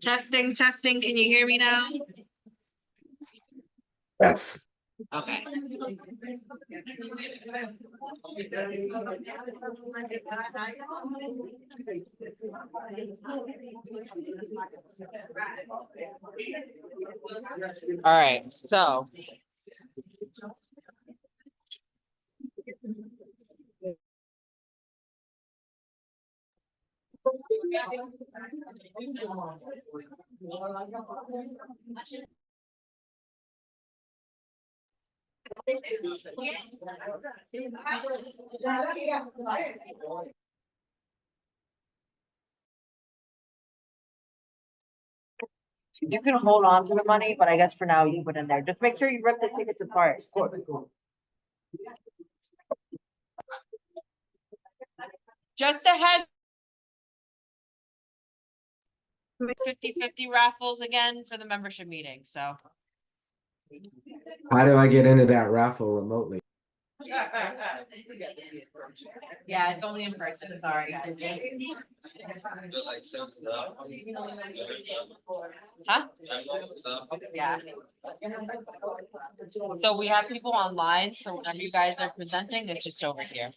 Testing, testing. Can you hear me now? Yes. Okay. All right, so. You can hold on to the money, but I guess for now you put in there. Just make sure you rip the tickets apart. Just ahead. 50-50 raffles again for the membership meeting, so. How do I get into that raffle remotely? Yeah, it's only in person, sorry guys. Huh? Yeah. So we have people online, so whenever you guys are presenting, it's just over here.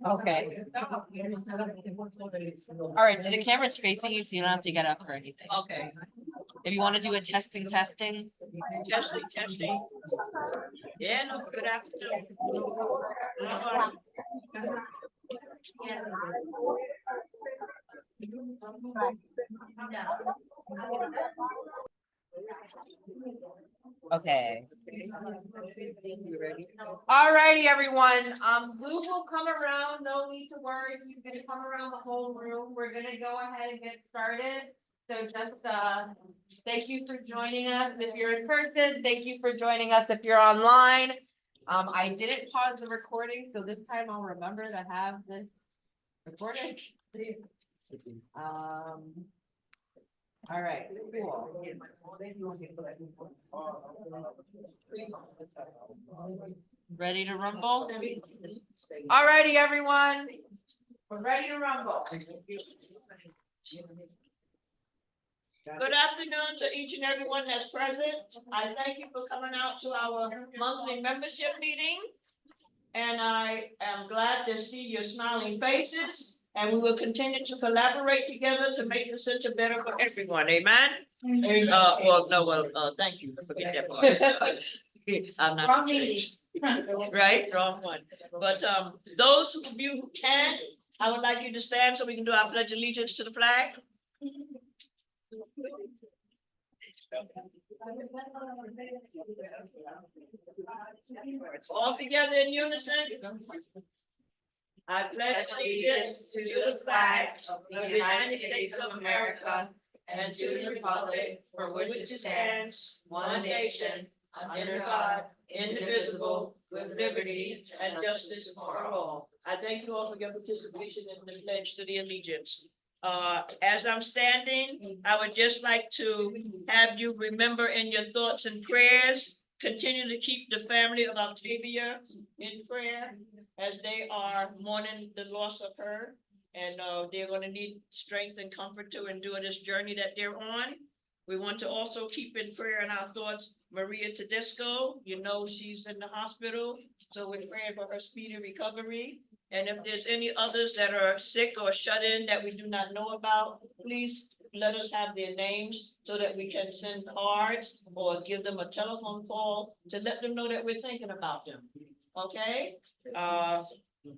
Okay. All right, so the camera's facing you, so you don't have to get up or anything. Okay. If you want to do a testing. Testing. Yeah, no, good afternoon. Okay. All righty, everyone. Lou will come around. No need to worry. He's gonna come around the whole room. We're gonna go ahead and get started. So just thank you for joining us if you're in person. Thank you for joining us if you're online. I didn't pause the recording, so this time I'll remember to have this recorded. All right, cool. Ready to rumble? All righty, everyone. We're ready to rumble. Good afternoon to each and everyone that's present. I thank you for coming out to our monthly membership meeting. And I am glad to see your smiling faces, and we will continue to collaborate together to make the center better for everyone. Amen. Thank you. Forget that part. I'm not. Wrong meeting. Right, wrong one. But those of you who can, I would like you to stand so we can do our pledge of allegiance to the flag. All together in unison. I pledge allegiance to the flag of the United States of America and to the republic for which it stands, one nation, under God, indivisible, with liberty and justice for all. I thank you all for your participation in the pledge to the allegiance. As I'm standing, I would just like to have you remember in your thoughts and prayers, continue to keep the family of Octavia in prayer as they are mourning the loss of her. And they're going to need strength and comfort to endure this journey that they're on. We want to also keep in prayer in our thoughts Maria Tedesco. You know she's in the hospital, so we're praying for her speedy recovery. And if there's any others that are sick or shut in that we do not know about, please let us have their names so that we can send cards or give them a telephone call to let them know that we're thinking about them. Okay?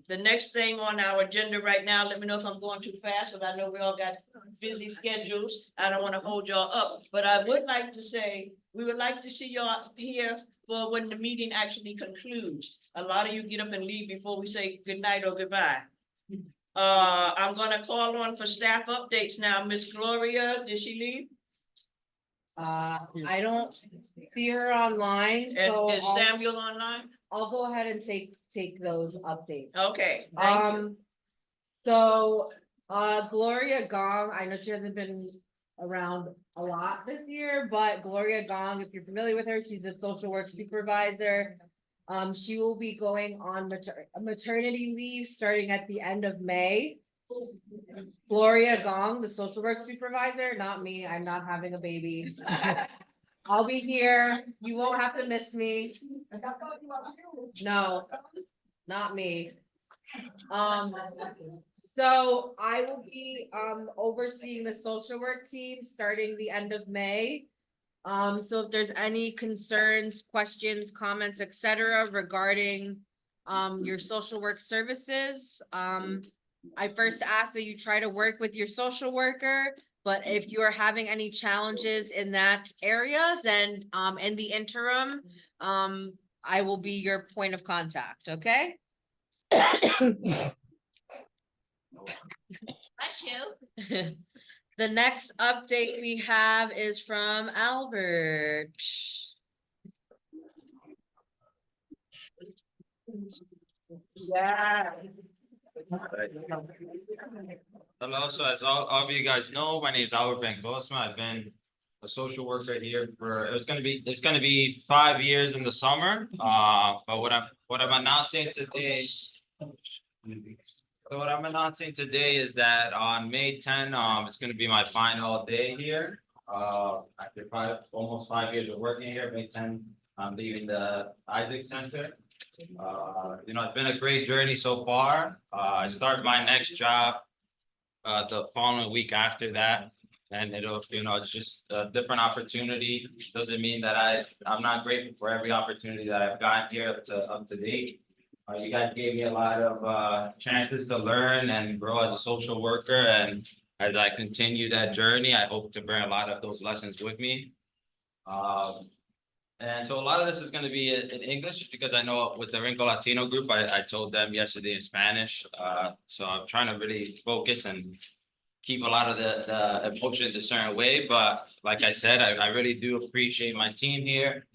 The next thing on our agenda right now, let me know if I'm going too fast, because I know we all got busy schedules. I don't want to hold y'all up, but I would like to say, we would like to see y'all here for when the meeting actually concludes. A lot of you get up and leave before we say good night or goodbye. I'm gonna call on for staff updates now. Miss Gloria, did she leave? I don't see her online, so And is I'll, Samuel online? I'll go ahead and take those updates. Okay, thank you. So, Gloria Gong, I know she hasn't been around a lot this year, but Gloria Gong, if you're familiar with her, she's a social work supervisor. She will be going on maternity leave starting at the end of May. Gloria Gong, the social work supervisor, not me, I'm not having a baby. I'll be here, you won't have to miss me. No, not me. So I will be overseeing the social work team starting the end of May. So if there's any concerns, questions, comments, etc. regarding your social work services, I first ask that you try to work with your social worker, but if you are having any challenges in that area, then in the interim, I will be your point of contact, okay? Bless you. The next update we have is from Albert. Yeah. Hello, so as all of you guys know, my name is Albert Ben Bosma. I've been a social worker here for, it's gonna be 5 years in the summer. But what I'm announcing today. So what I'm announcing today is that on May 10, it's gonna be my final day here. After almost 5 years of working here, May 10, I'm leaving the Isaac Center. It's been a great journey so far. I start my next job the following week after that. And it's just a different opportunity. Doesn't mean that I'm not grateful for every opportunity that I've gotten here up to date. You guys gave me a lot of chances to learn and grow as a social worker. And as I continue that journey, I hope to bring a lot of those lessons with me. And so a lot of this is going to be in English because I know with the Rincon Latino group, I told them yesterday in Spanish. So I'm trying to really focus and keep a lot of the emotions a certain way. But like I said, I really do appreciate my team here.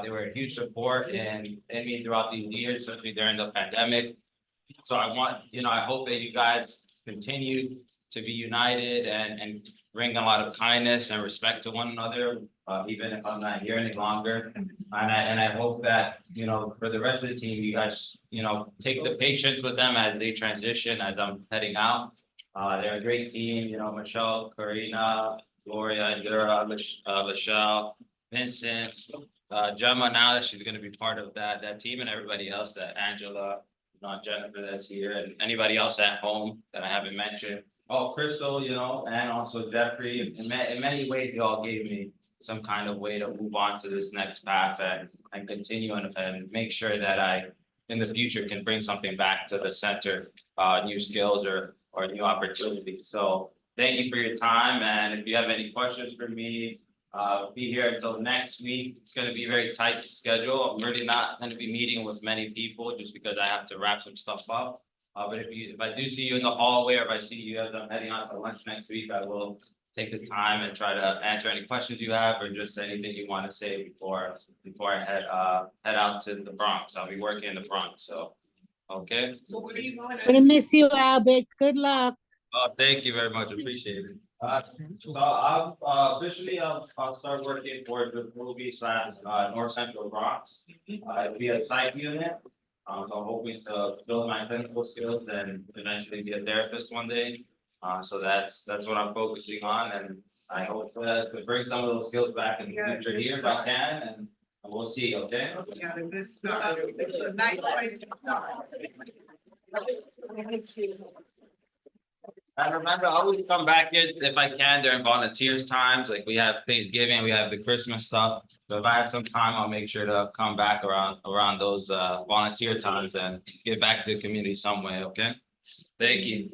They were a huge support in me throughout these years, especially during the pandemic. So I hope that you guys continue to be united and bring a lot of kindness and respect to one another, even if I'm not here any longer. And I hope that, for the rest of the team, you guys, take the patience with them as they transition, as I'm heading out. They're a great team, Michelle, Karina, Gloria, Indira, Michelle, Vincent, Gemma, now that she's gonna be part of that team, and everybody else, that Angela, Jennifer that's here, and anybody else at home that I haven't mentioned. Oh, Crystal, and also Jeffrey, in many ways, they all gave me some kind of way to move on to this next path and continue and make sure that I, in the future, can bring something back to the center, new skills or new opportunities. So thank you for your time. And if you have any questions for me, be here until next week. It's going to be a very tight schedule. I'm really not going to be meeting with many people just because I have to wrap some stuff up. But if I do see you in the hallway, or if I see you as I'm heading out to lunch next week, I will take the time and try to answer any questions you have, or just anything you want to say before I head out to the Bronx. I'll be working in the Bronx, so okay. So where are you going? Gonna miss you, Albert. Good luck. Thank you very much. Appreciate it. So I'll officially I'll start working for the movie / North Central Bronx. It'll be a psych unit. So I'm hoping to build my clinical skills and eventually be a therapist one day. So that's what I'm focusing on, and I hope to bring some of those skills back in the future here if I can, and we'll see. Okay. Yeah, good start. It's a nice place to start. And remember, I always come back here if I can during volunteers times, like we have Thanksgiving, we have the Christmas stuff. So if I have some time, I'll make sure to come back around those volunteer times and get back to the community some way, okay? Thank you.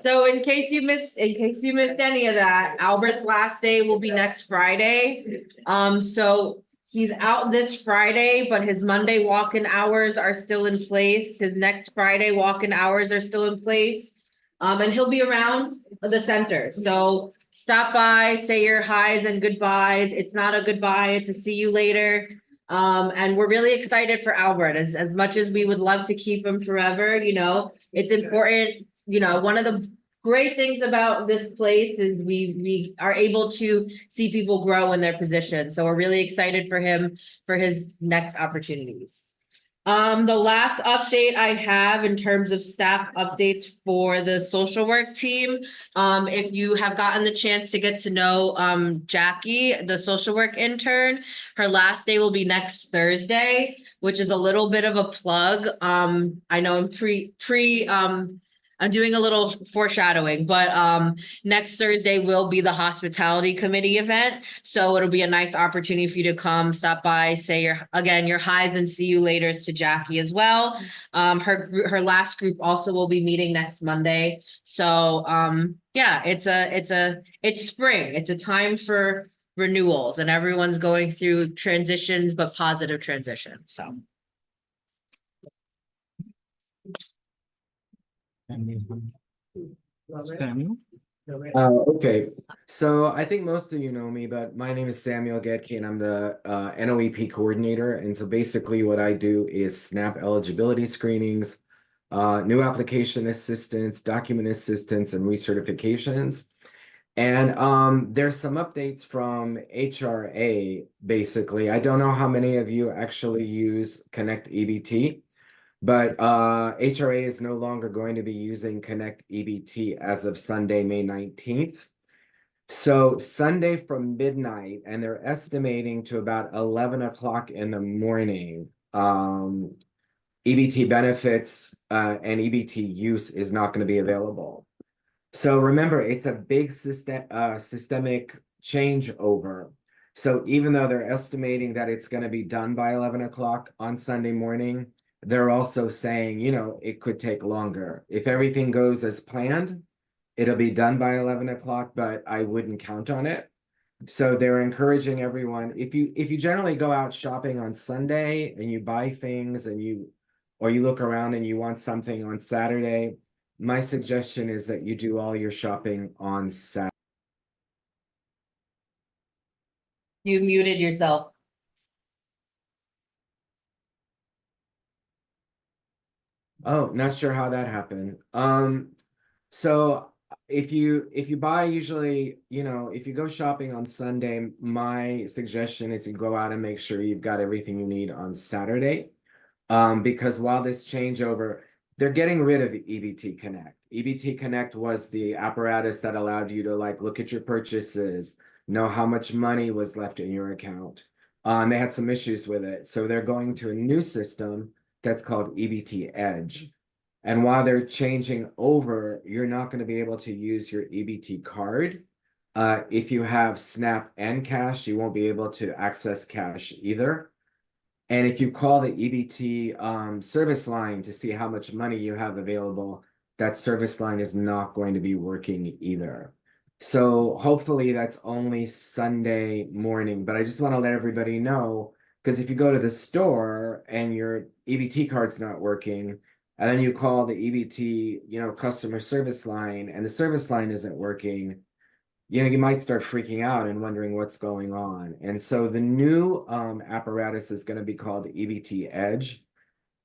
So in case you missed any of that, Albert's last day will be next Friday. So he's out this Friday, but his Monday walk-in hours are still in place. His next Friday walk-in hours are still in place. And he'll be around the center. So stop by, say your highs and goodbyes. It's not a goodbye, it's a see you later. And we're really excited for Albert, as much as we would love to keep him forever, you know, it's important, you know, one of the great things about this place is we are able to see people grow in their position. So we're really excited for him, for his next opportunities. The last update I have in terms of staff updates for the social work team. If you have gotten the chance to get to know, Jackie, the social work intern, her last day will be next Thursday, which is a little bit of a plug. I know I'm doing a little foreshadowing, but, next Thursday will be the hospitality committee event. So it'll be a nice opportunity for you to come, stop by, say your highs and see you laters to Jackie as well. Her last group also will be meeting next Monday. So, yeah, it's spring. It's a time for renewals and everyone's going through transitions, but positive transitions, so. Samuel? Okay, so I think most of you know me, but my name is Samuel Gedke and I'm the NOEP coordinator. And so basically what I do is SNAP eligibility screenings, new application assistance, document assistance, and recertifications. And there's some updates from HRA, basically. I don't know how many of you actually use Connect EBT. But HRA is no longer going to be using Connect EBT as of Sunday, May 19th. So Sunday from midnight, and they're estimating to about 11 o'clock in the morning, EBT benefits and EBT use is not going to be available. So remember, it's a big systemic changeover. So even though they're estimating that it's going to be done by 11 o'clock on Sunday morning, they're also saying, you know, it could take longer. If everything goes as planned, it'll be done by 11 o'clock, but I wouldn't count on it. So they're encouraging everyone, if you generally go out shopping on Sunday and you buy things and you look around and you want something on Saturday, my suggestion is that you do all your shopping on Saturday. You muted yourself. Oh, not sure how that happened. So if you buy usually, you know, if you go shopping on Sunday, my suggestion is you go out and make sure you've got everything you need on Saturday. Because while this changeover, they're getting rid of EBT Connect. EBT Connect was the apparatus that allowed you to like look at your purchases, know how much money was left in your account. They had some issues with it. So they're going to a new system that's called EBT Edge. And while they're changing over, you're not going to be able to use your EBT card. If you have SNAP and cash, you won't be able to access cash either. And if you call the EBT service line to see how much money you have available, that service line is not going to be working either. So hopefully that's only Sunday morning, but I just want to let everybody know, because if you go to the store and your EBT card's not working, and then you call the EBT, you know, customer service line, and the service line isn't working, you know, you might start freaking out and wondering what's going on. And so the new apparatus is going to be called EBT Edge,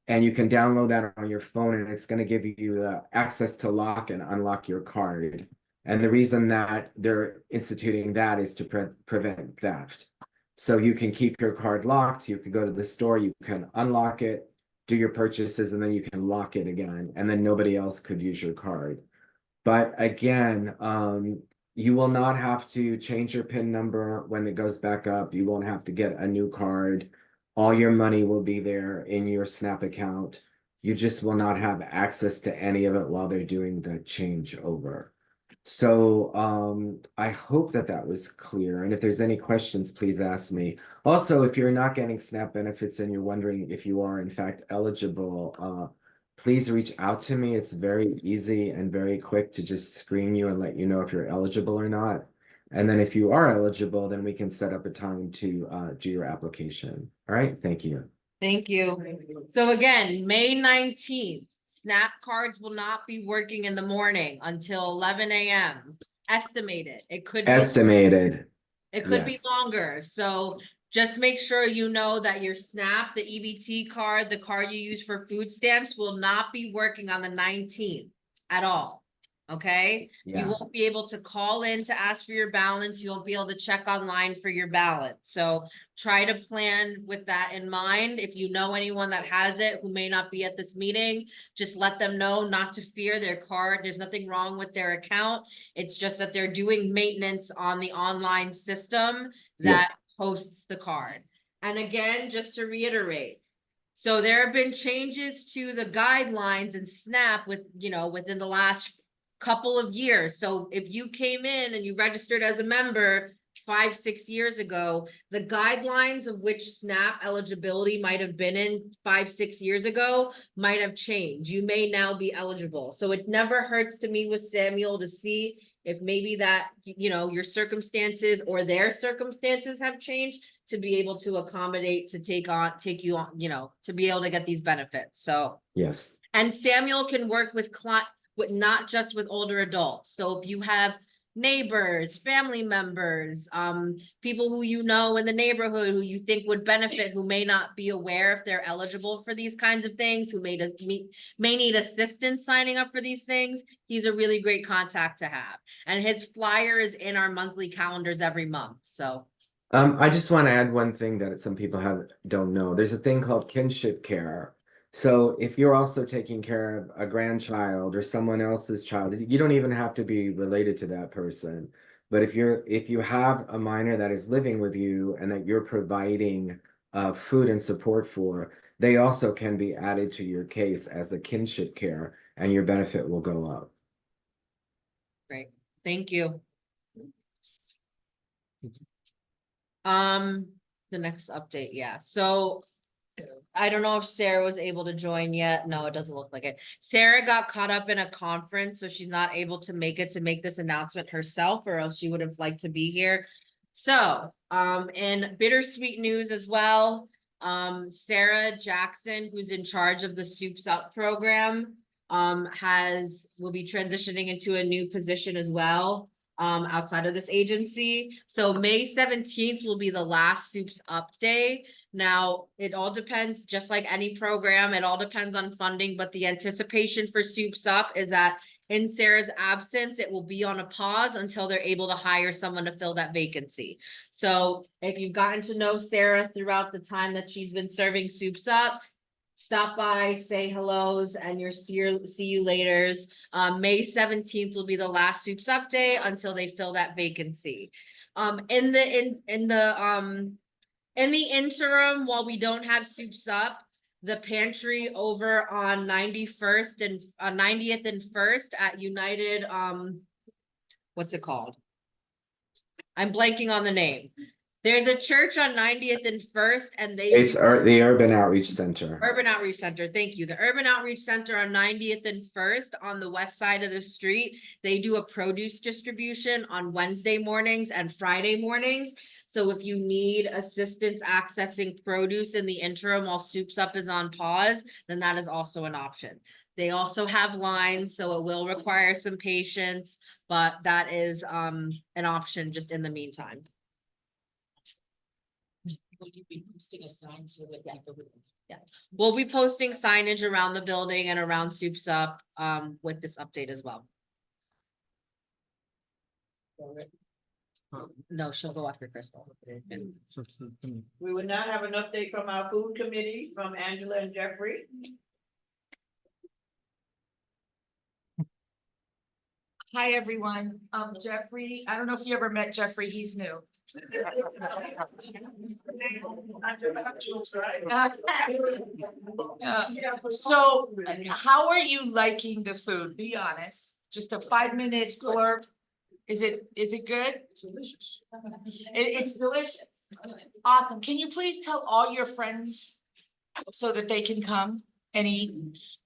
and you can download that on your phone, and it's going to give you access to lock and unlock your card. And the reason that they're instituting that is to prevent theft. So you can keep your card locked, you can go to the store, you can unlock it, do your purchases, and then you can lock it again, and then nobody else could use your card. But again, you will not have to change your PIN number when it goes back up. You won't have to get a new card. All your money will be there in your SNAP account. You just will not have access to any of it while they're doing the changeover. So I hope that that was clear. And if there's any questions, please ask me. Also, if you're not getting SNAP benefits and you're wondering if you are in fact eligible, please reach out to me. It's very easy and very quick to just screen you and let you know if you're eligible or not. And then if you are eligible, then we can set up a time to do your application. All right, thank you. Thank you. So again, May 19th, SNAP cards will not be working in the morning until 11 a.m. estimated. It could be. Estimated. It could be Yes. longer, so just make sure you know that your SNAP, the EBT card, the card you use for food stamps will not be working on the 19th at all. Okay? You Yeah. won't be able to call in to ask for your balance. You won't be able to check online for your balance. So try to plan with that in mind. If you know anyone that has it who may not be at this meeting, just let them know not to fear their card. There's nothing wrong with their account. It's just that they're doing maintenance on the online system Yeah. that hosts the card. And again, just to reiterate, so there have been changes to the guidelines and SNAP within the last couple of years. So if you came in and you registered as a member 5-6 years ago, the guidelines of which SNAP eligibility might have been in 5-6 years ago might have changed. You may now be eligible. So it never hurts to meet with Samuel to see if maybe that, your circumstances or their circumstances have changed to be able to accommodate, to take you on, to be able to get these benefits. So, Yes. and Samuel can work with not just with older adults. So if you have neighbors, family members, people who you know in the neighborhood who you think would benefit, who may not be aware if they're eligible for these kinds of things, who may need assistance signing up for these things, he's a really great contact to have. And his flyer is in our monthly calendars every month, so. I just want to add one thing that some people don't know. There's a thing called kinship care. So if you're also taking care of a grandchild or someone else's child, you don't even have to be related to that person. But if you have a minor that is living with you and that you're providing food and support for, they also can be added to your case as a kinship care, and your benefit will go up. Great, thank you. The next update, yeah, so I don't know if Sarah was able to join yet. No, it doesn't look like it. Sarah got caught up in a conference, so she's not able to make this announcement herself, or else she would have liked to be here. So, in bittersweet news as well, Sarah Jackson, who's in charge of the Soups Up program, will be transitioning into a new position as well, outside of this agency. So May 17th will be the last Soups Up day. Now, it all depends, just like any program, it all depends on funding, but the anticipation for Soups Up is that in Sarah's absence, it will be on a pause until they're able to hire someone to fill that vacancy. So if you've gotten to know Sarah throughout the time that she's been serving Soups Up, stop by, say hellos, and see you laters. May 17th will be the last Soups Up day until they fill that vacancy. In the interim, while we don't have Soups Up, the pantry over on 90th and 1st at United, what's it called? I'm blanking on the name. There's a church on 90th and 1st, and It's the Urban Outreach Center. Urban Outreach Center, thank you. The Urban Outreach Center on 90th and 1st on the west side of the street. They do a produce distribution on Wednesday mornings and Friday mornings. So if you need assistance accessing produce in the interim while Soups Up is on pause, then that is also an option. They also have lines, so it will require some patience, but that is an option just in the meantime. Will you be posting a sign so that people would? We'll be posting signage around the building and around Soups Up with this update as well. No, she'll go after Crystal. We will now have an update from our food committee from Angela and Jeffrey. Hi, everyone. Jeffrey, I don't know if you ever met Jeffrey, he's new. So how are you liking the food? Be honest, just a 5-minute blurb. Is it good? It's delicious. It's delicious. Awesome. Can you please tell all your friends so that they can come and eat?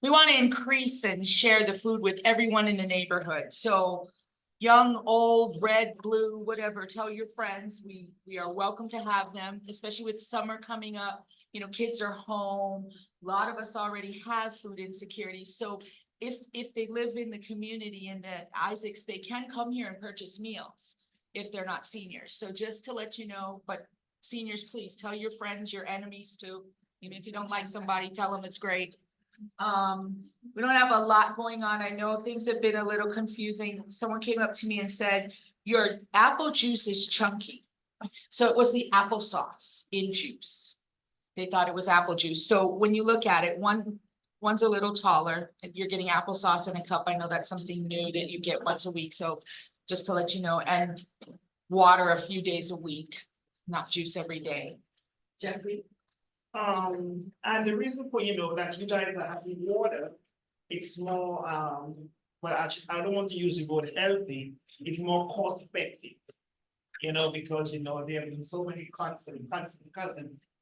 We want to increase and share the food with everyone in the neighborhood. So young, old, red, blue, whatever, tell your friends. We are welcome to have them, especially with summer coming up. Kids are home. A lot of us already have food insecurity. So if they live in the community in the Isaacs, they can come here and purchase meals if they're not seniors. So just to let you know, but seniors, please tell your friends, your enemies too. Even if you don't like somebody, tell them it's great. We don't have a lot going on. I know things have been a little confusing. Someone came up to me and said, your apple juice is chunky. So it was the applesauce in juice. They thought it was apple juice. So when you look at it, one's a little taller, and you're getting applesauce in a cup. I know that's something new that you get once a week. So just to let you know, and water a few days a week, not juice every day. Jeffrey? And the reason for, that you guys are having water, it's more, well, actually, I don't want to use the word healthy, it's more cost effective. Because, there have been so many constant,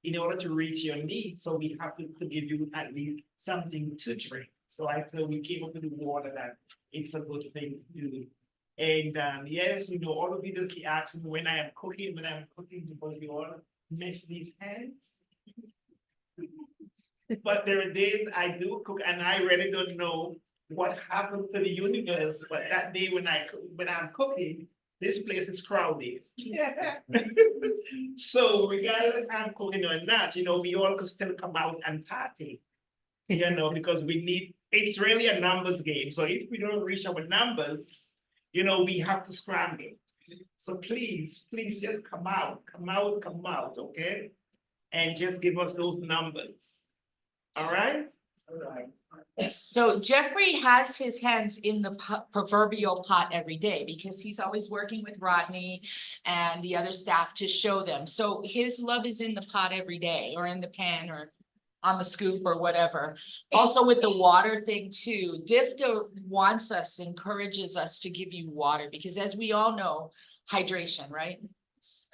in order to reach your needs, so we have to give you at least something to drink. So I feel we came up with the water that it's a good thing to do. And, yes, all of you just be asking me when I'm cooking, because you all miss these hands. But there are days I do cook and I really don't know what happened to the universe, but that day when I'm cooking, this place is crowded. So regardless I'm cooking or not, we all could still come out and party. Because it's really a numbers game. So if we don't reach our numbers, we have to scramble. So please just come out, okay? And just give us those numbers. All right? All right. So Jeffrey has his hands in the proverbial pot every day because he's always working with Rodney and the other staff to show them. So his love is in the pot every day, or in the pan, or on the scoop, or whatever. Also with the water thing too, DFTA encourages us to give you water, because as we all know, hydration, right?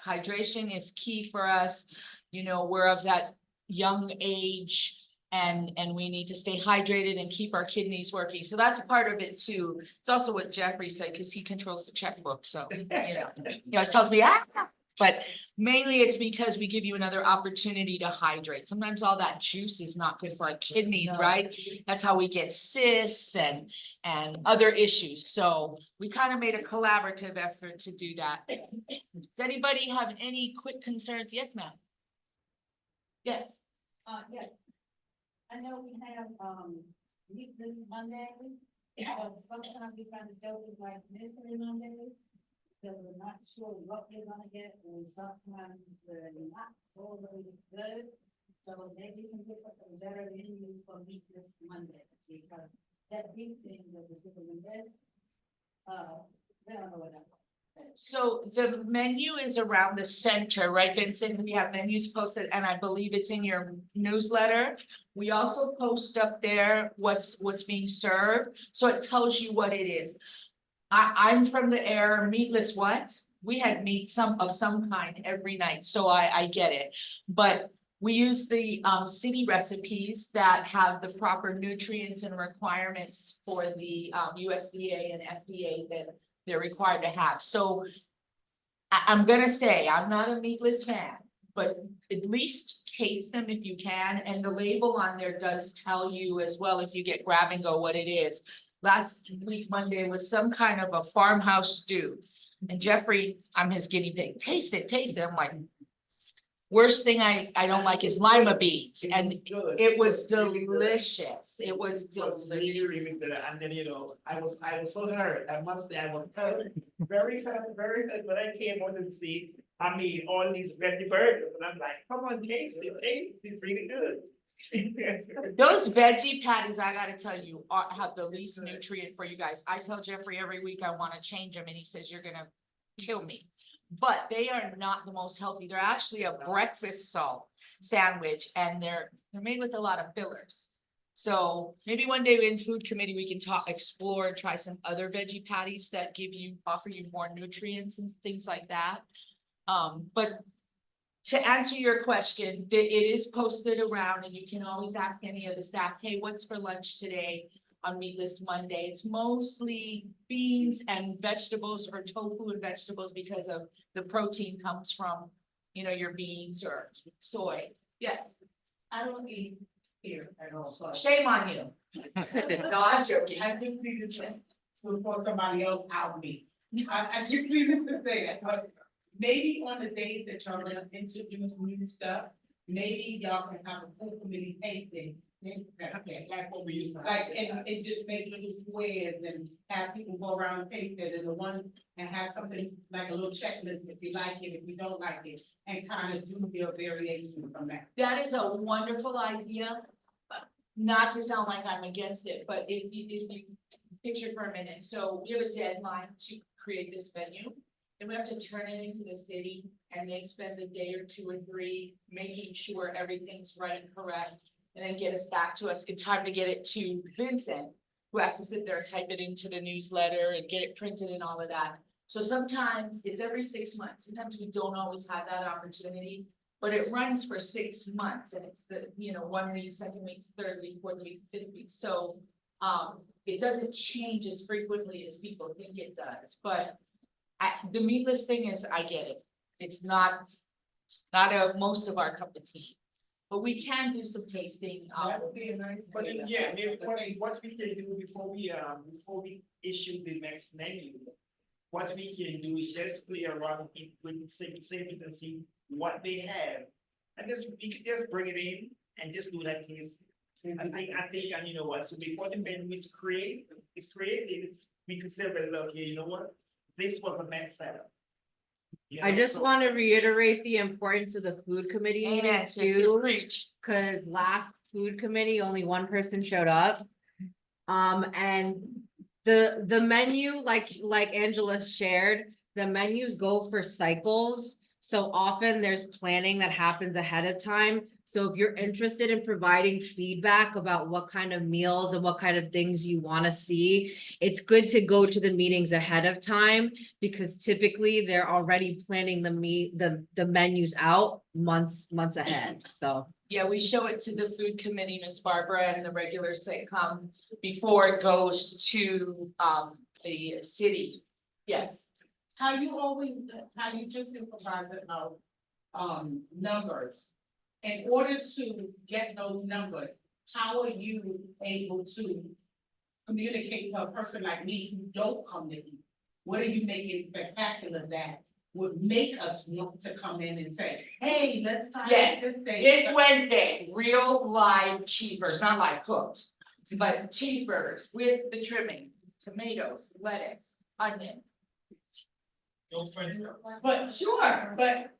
Hydration is key for us. We're of that young age, and we need to stay hydrated and keep our kidneys working. So that's part of it too. It's also what Jeffrey said, because he controls the checkbook. So, he always tells me, but mainly it's because we give you another opportunity to hydrate. Sometimes all that juice is not good for our kidneys, right? That's how we get cysts and other issues. So we kind of made a collaborative effort to do that. Does anybody have any quick concerns? Yes, ma'am. Yes. Yes. I know we have, meet this Monday, but sometimes we kind of joke with like Mystery Monday. Because we're not sure what we're gonna get, and sometimes we're not so really good. So maybe you can give us some better menus for meet this Monday, because that big thing that we're doing this, we don't know what that. So the menu is around the center, right, Vincent? We have menus posted, and I believe it's in your newsletter. We also post up there what's being served, so it tells you what it is. I'm from the air, meatless what? We had meat of some kind every night, so I get it. But we use the city recipes that have the proper nutrients and requirements for the USDA and FDA that they're required to have. So I'm gonna say, I'm not a meatless fan, but at least taste them if you can. And the label on there does tell you as well, if you get grab and go, what it is. Last week, Monday, was some kind of a farmhouse stew. And Jeffrey, I'm his guinea pig. Taste it. I'm like, worst thing I don't like is lima beans. And it was delicious. It was delicious. Really good. And then, I was so hurt. I must say, I was hurt. Very hurt, very hurt. When I came out and see, all these veggie burgers, and I'm like, come on, taste it. It's really good. Those veggie patties, I gotta tell you, have the least nutrient for you guys. I tell Jeffrey every week I want to change them, and he says, you're gonna kill me. But they are not the most healthy. They're actually a breakfast sandwich, and they're made with a lot of fillers. So maybe one day in food committee, we can explore and try some other veggie patties that offer you more nutrients and things like that. But to answer your question, it is posted around, and you can always ask any of the staff, hey, what's for lunch today on Meatless Monday? It's mostly beans and vegetables, or tofu and vegetables, because of the protein comes from, your beans or soy. Yes. I don't eat here at all. So Shame on you. No, I'm joking. I just needed to, before somebody else out me. I just needed to say that, but maybe on the days that y'all gonna introduce new stuff, maybe y'all can have a full committee tasting. Like what we used to have. Like, and just make little squares and have people go around and taste it, and the one, and have something like a little checklist if you like it, if you don't like it, and kind of do your variation from that. That is a wonderful idea. Not to sound like I'm against it, but if you picture for a minute, so we have a deadline to create this venue. And we have to turn it into the city, and they spend a day or 2 or 3 making sure everything's right and correct. And then get us back to us in time to get it to Vincent, who has to sit there and type it into the newsletter and get it printed and all of that. So sometimes it's every 6 months. Sometimes we don't always have that opportunity. But it runs for 6 months, and it's the, 1 week, 2nd week, 3rd week, 4th week, 5th week, so. It doesn't change as frequently as people think it does, but. The meatless thing is, I get it, it's not most of our cup of tea. But we can do some tasting, That would be a nice. But thing. yeah, maybe what we can do before we issue the next menu. What we can do is just play around with the and see what they have. And just, we could just bring it in and just do that taste. I think, and you know what, so before the menu is created, we could say, well, look, you know what, this was a mess setup. You I know, just so- want to reiterate the importance of the food committee amen, meeting so you too, preach. cause last food committee, only one person showed up. And the menu, like Angela shared, the menus go for cycles. So often there's planning that happens ahead of time. So if you're interested in providing feedback about what kind of meals and what kind of things you want to see, it's good to go to the meetings ahead of time, because typically they're already planning the menus out months ahead, so. Yeah, we show it to the food committee, Miss Barbara, and the regulars that come before it goes to, the city. Yes, How you just improvised about, numbers. In order to get those numbers, how are you able to communicate to a person like me who don't come to eat? What are you making spectacular that would make us want to come in and say, hey, let's try Yes, this thing? this Wednesday, real live cheeseburgers, not live cooked, but cheeseburgers with the trimming, tomatoes, lettuce, onion. But sure, but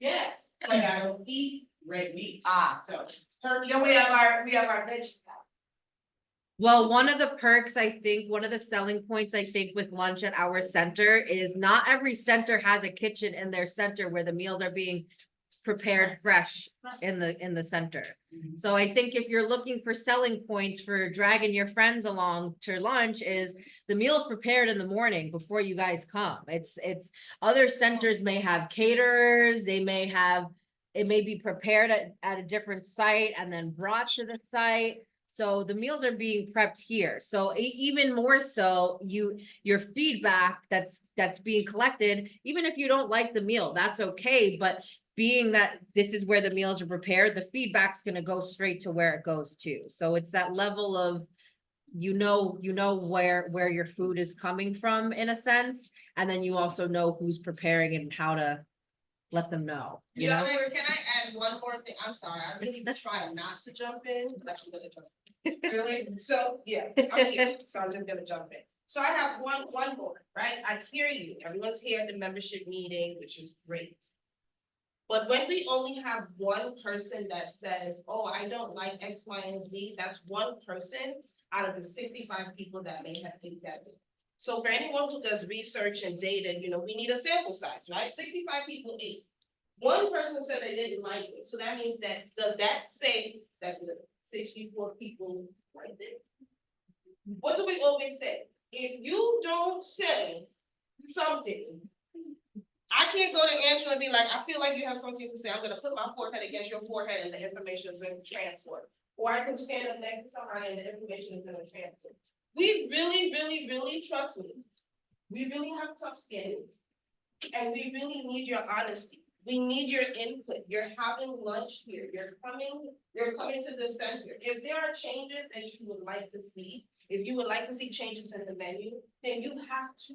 yes, but I don't eat red meat, so. turkey- Then we have our veg. Well, one of the perks, I think, one of the selling points, I think, with lunch at our center is not every center has a kitchen in their center where the meals are being prepared fresh in the center. So I think if you're looking for selling points for dragging your friends along to lunch, is the meal's prepared in the morning before you guys come. It's other centers may have caterers, they may have, it may be prepared at a different site and then brought to the site. So the meals are being prepped here. So even more so, your feedback that's being collected, even if you don't like the meal, that's okay. But being that this is where the meals are prepared, the feedback's gonna go straight to where it goes to. So it's that level of, you know where your food is coming from in a sense. And then you also know who's preparing it and how to let them know, you know? Can I add one more thing? I'm sorry, I really try not to jump in, but I'm gonna jump in. Really? So, yeah, I'm here, so I'm just gonna jump in. So I have one more, right? I hear you. Everyone's here at the membership meeting, which is great. But when we only have one person that says, oh, I don't like X, Y, and Z, that's one person out of the 65 people that may have ate that day. So for anyone who does research and data, we need a sample size, right? 65 people ate. One person said they didn't like it, so that means does that say that the 64 people liked it? What do we always say? If you don't say something, I can't go to Angela and be like, I feel like you have something to say. I'm gonna put my forehead against your forehead and the information is going to transfer. Or I can stand up next to somebody and the information is gonna transfer. We really, really, really, trust me. We really have tough skin. And we really need your honesty. We need your input. You're having lunch here. You're coming to the center. If there are changes that you would like to see, if you would like to see changes in the menu, then you have to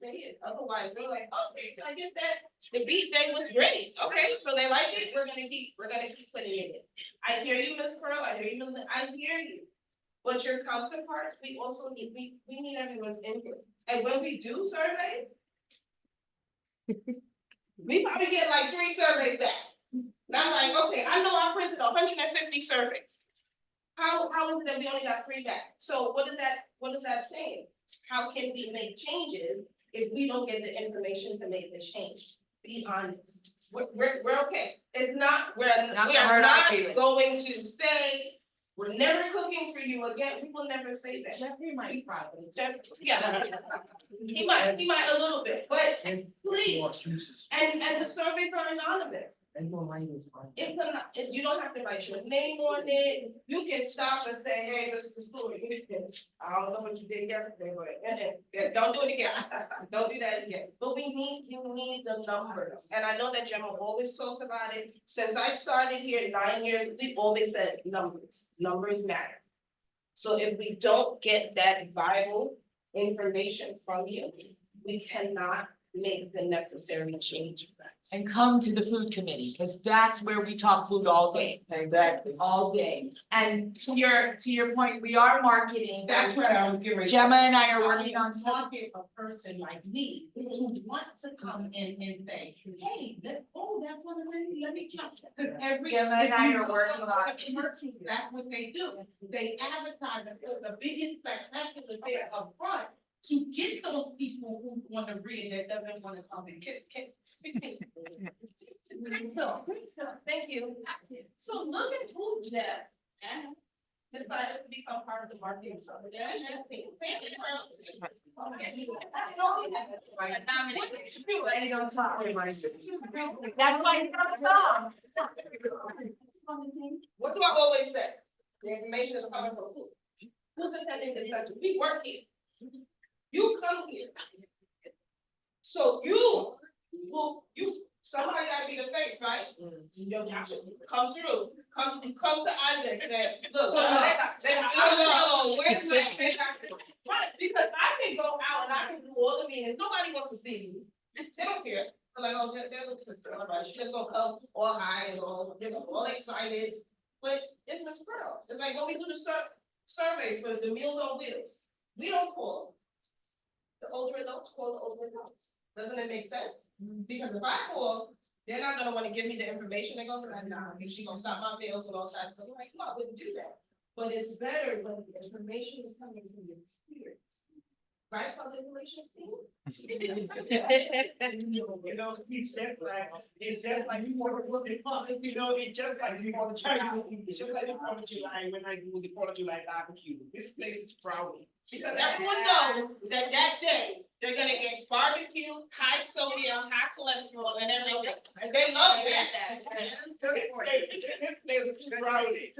say it. Otherwise, we're like, okay, so I guess that the beef day was great. Okay, so they like it. We're gonna keep putting it in. I hear you, Ms. Pearl. I hear you, Ms. I hear you. But your counterparts, we also need, we need everyone's input. And when we do surveys, we probably get like 3 surveys back. And I'm like, okay, I know I printed 150 surveys. How is it that we only got 3 back? So what is that saying? How can we make changes if we don't get the information to make the change? Be honest. We're okay. It's not, we are not going to say, we're never cooking for you again. We will never say that. Jeffrey might probably. Yeah. He might a little bit, but please, and the surveys are anonymous. You don't have to write your name on it. You can stop and say, hey, this is the story. I don't know what you did yesterday, but don't do it again. Don't do that again. But you need the numbers. And I know that Gemma always talks about it. Since I started here 9 years, we've always said numbers. Numbers matter. So if we don't get that vital information from you, we cannot make the necessary change. And come to the food committee, because that's where we talk food all day. Exactly. All day. And to your point, we are marketing. That's what I was getting ready. Gemma and I are working on some. Market a person like me who wants to come in and say, hey, that's one of the, let me try. Cause every. Gemma and I if you are look working at on the commercials, that's what they do. They advertise the biggest spectacular there up front to get those people who want to read that doesn't want to come and get. Thank you. So look at who just decided to become part of the marketing. That's why you don't talk. What do I always say? The information is coming from who? Who's attending this center? We work here. You come here. So somebody gotta be the face, right? Come through, come to Isaac, look, where's my, right, because I can go out and I can do all the meetings, nobody wants to see me. They don't care. I'm like, oh, they're looking for, all right, she's gonna come all high and all, all excited. But it's Miss Pearl. It's like when we do the surveys for the Meals on Wheels, we don't call the older adults, call the older adults. Doesn't it make sense? Because if I call, they're not gonna wanna give me the information. They're gonna be like, nah, is she gonna stop my bills and all that? I'm like, no, I wouldn't do that. But it's better when the information is coming from your peers. Right, public relations team? You know, it's just like you want to look at public, you know, it's just like you want to try to, it's just like the 4th of July, when I do the 4th of July barbecue. This place is crowded. Because everyone knows that day, they're gonna get barbecue, high sodium, high cholesterol, and everything. And they love that. This place is crowded.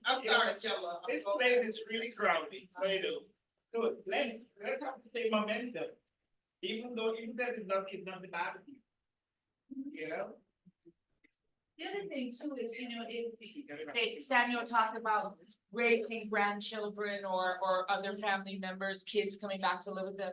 I'm sorry, Gemma. This place is really crowded, I know. So let's have the same momentum, even though it's not the barbecue. You know? The other thing too is, you know, if Samuel talked about raising grandchildren or other family members, kids coming back to live with them.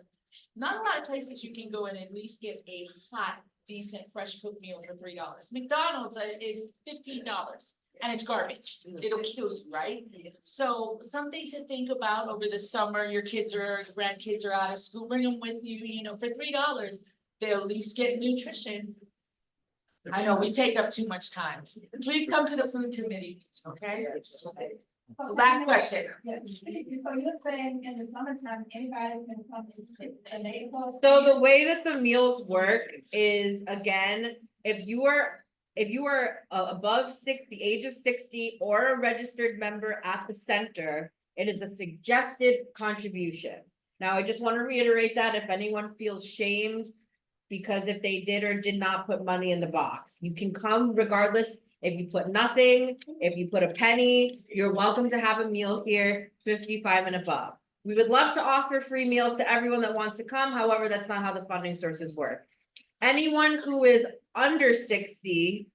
Not a lot of places you can go and at least get a hot, decent, fresh cooked meal for $3. McDonald's is $15 and it's garbage. It'll kill you, right? So something to think about over the summer, your grandkids are out of school, bring them with you, you know, for $3, they'll at least get nutrition. I know, we take up too much time. Please come to the food committee, okay? Last question. Yeah, so you're saying in the summertime, anybody can come and they. So the way that the meals work is, again, if you are above the age of 60 or a registered member at the center, it is a suggested contribution. Now, I just want to reiterate that if anyone feels shamed because if they did or did not put money in the box, you can come regardless. If you put nothing, if you put a penny, you're welcome to have a meal here, 55 and above. We would love to offer free meals to everyone that wants to come. However, that's not how the funding sources work. Anyone who is under 60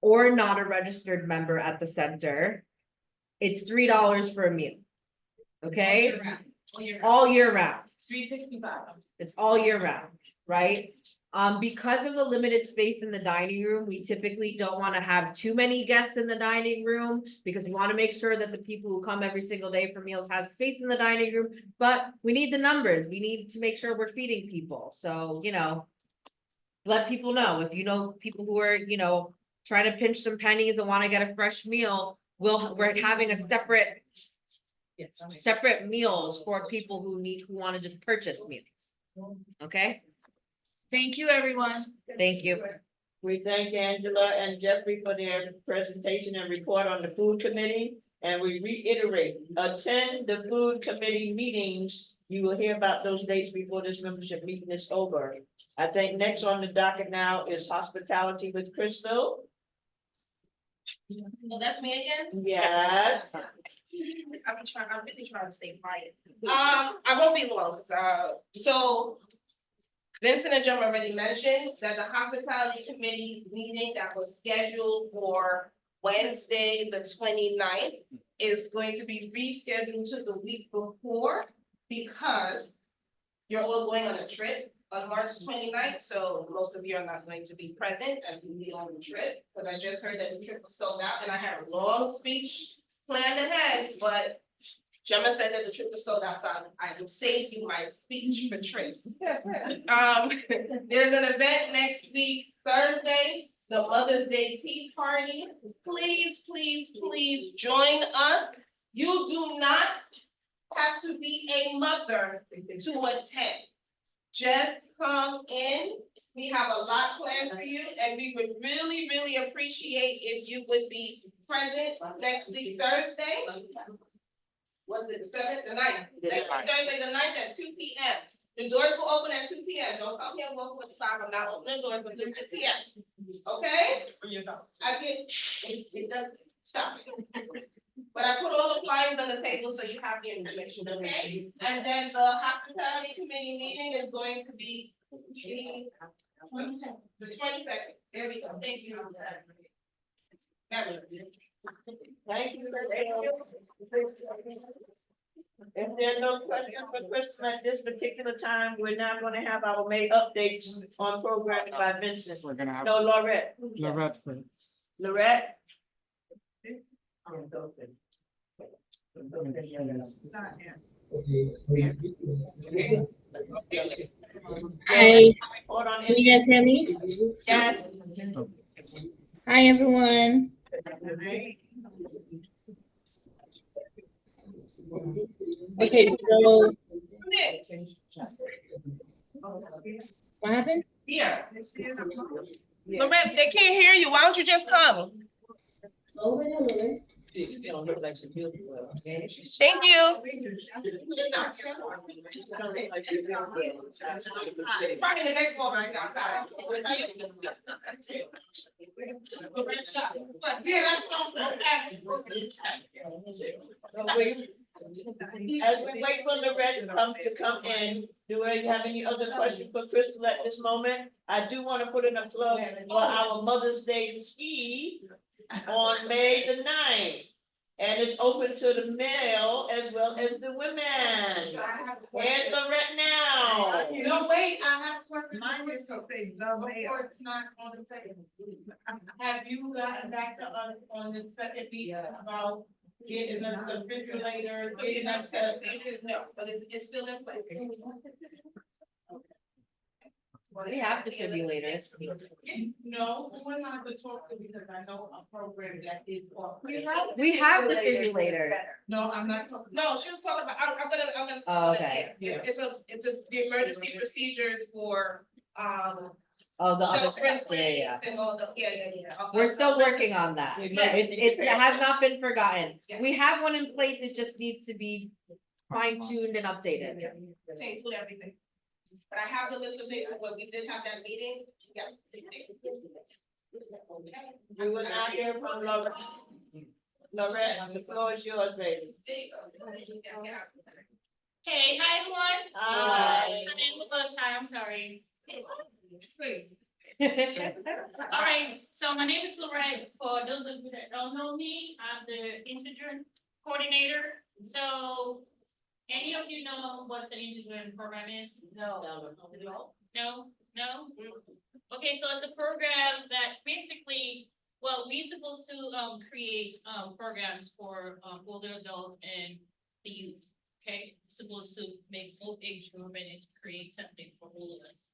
or not a registered member at the center, it's $3 for a meal. Okay? All year round. $3.65. It's all year round, right? Because of the limited space in the dining room, we typically don't want to have too many guests in the dining room because we want to make sure that the people who come every single day for meals have space in the dining room. But we need the numbers. We need to make sure we're feeding people. So, let people know. If you know people who are, trying to pinch some pennies and want to get a fresh meal, we're having a separate meals for people who want to just purchase meals. Okay, Thank you, everyone. thank you. We thank Angela and Jeffrey for their presentation and report on the food committee. And we reiterate, attend the food committee meetings. You will hear about those dates before this membership meeting is over. I think next on the docket now is hospitality with Crystal. Well, that's me again. Yes. I'm really trying to stay quiet. I won't be long, so Vincent and Jim already mentioned that the hospitality committee meeting that was scheduled for Wednesday, the 29th, is going to be rescheduled to the week before because you're all going on a trip on March 29th, so most of you are not going to be present as we leave on the trip, but I just heard that the trip was sold out, and I had a long speech planned ahead, but Gemma said that the trip was sold out, so I will save you my speech for trips. There's an event next week, Thursday, the Mother's Day Tea Party. Please, please, please join us. You do not have to be a mother to attend. Just come in. We have a lot planned for you, and we would really, really appreciate if you would be present next week, Thursday. Was it the 7th, the 9th? Next week, Thursday, the 9th at 2 p.m. The doors will open at 2 p.m. Don't come here 1:45. I'm not opening doors until 2 p.m. Okay? It doesn't stop. But I put all the flyers on the table so you have the information, okay? And then the hospitality committee meeting is going to be the 22nd. There we go. Thank you. Thank you. If there are no questions for Crystal at this particular time, we're now gonna have our May updates on programming by Vincent. We're gonna have No, Laurette. Lorette first. Lorette? Hi, Hold on. can you guys hear me? Yes. Hi, everyone. Okay, so what happened? Here. Lorette, they can't hear you. Why don't you just come? You don't look like she feels well. Thank you. Probably the next one right outside. Yeah, that's what As we wait for Lorette to come in, do we have any other questions for Crystal at this moment? I do want to put in a plug for our Mother's Day ski on May the 9th. And it's open to the male as well as the women. And Lorette now. No, wait, I have a question. Mine is so say the mayor. It's not on the table. Have you gotten back to us on the second meeting about getting us the refrigerator, getting us the? No, but it's still in place. We have defibrillators. No, who am I to talk to, because I know a program that is. We have defibrillators. No, I'm not talking. No, she was talking about, I'm gonna. Oh, okay. Yeah, it's the emergency procedures for, Oh, the other, shelter in yeah, place yeah. and all the, yeah. We're still working on that. It has not been forgotten. Yeah. We have one in place. It just needs to be fine tuned and updated. To include everything. But I have the list of things, when we did have that meeting, yeah. We will now hear from Lorette. Lorette, the floor is yours, baby. Hey, hi Hey, hi, everyone. Hi. My name is Shy, I'm sorry. Please. All right, so my name is Lorette. For those of you that don't know me, I'm the Integrin coordinator. So any of you know what the Integrin program is? No. No? No? Okay, so it's a program that basically, well, we're supposed to create programs for older adult and the youth. Okay, supposed to mix both age group and create something for all of us.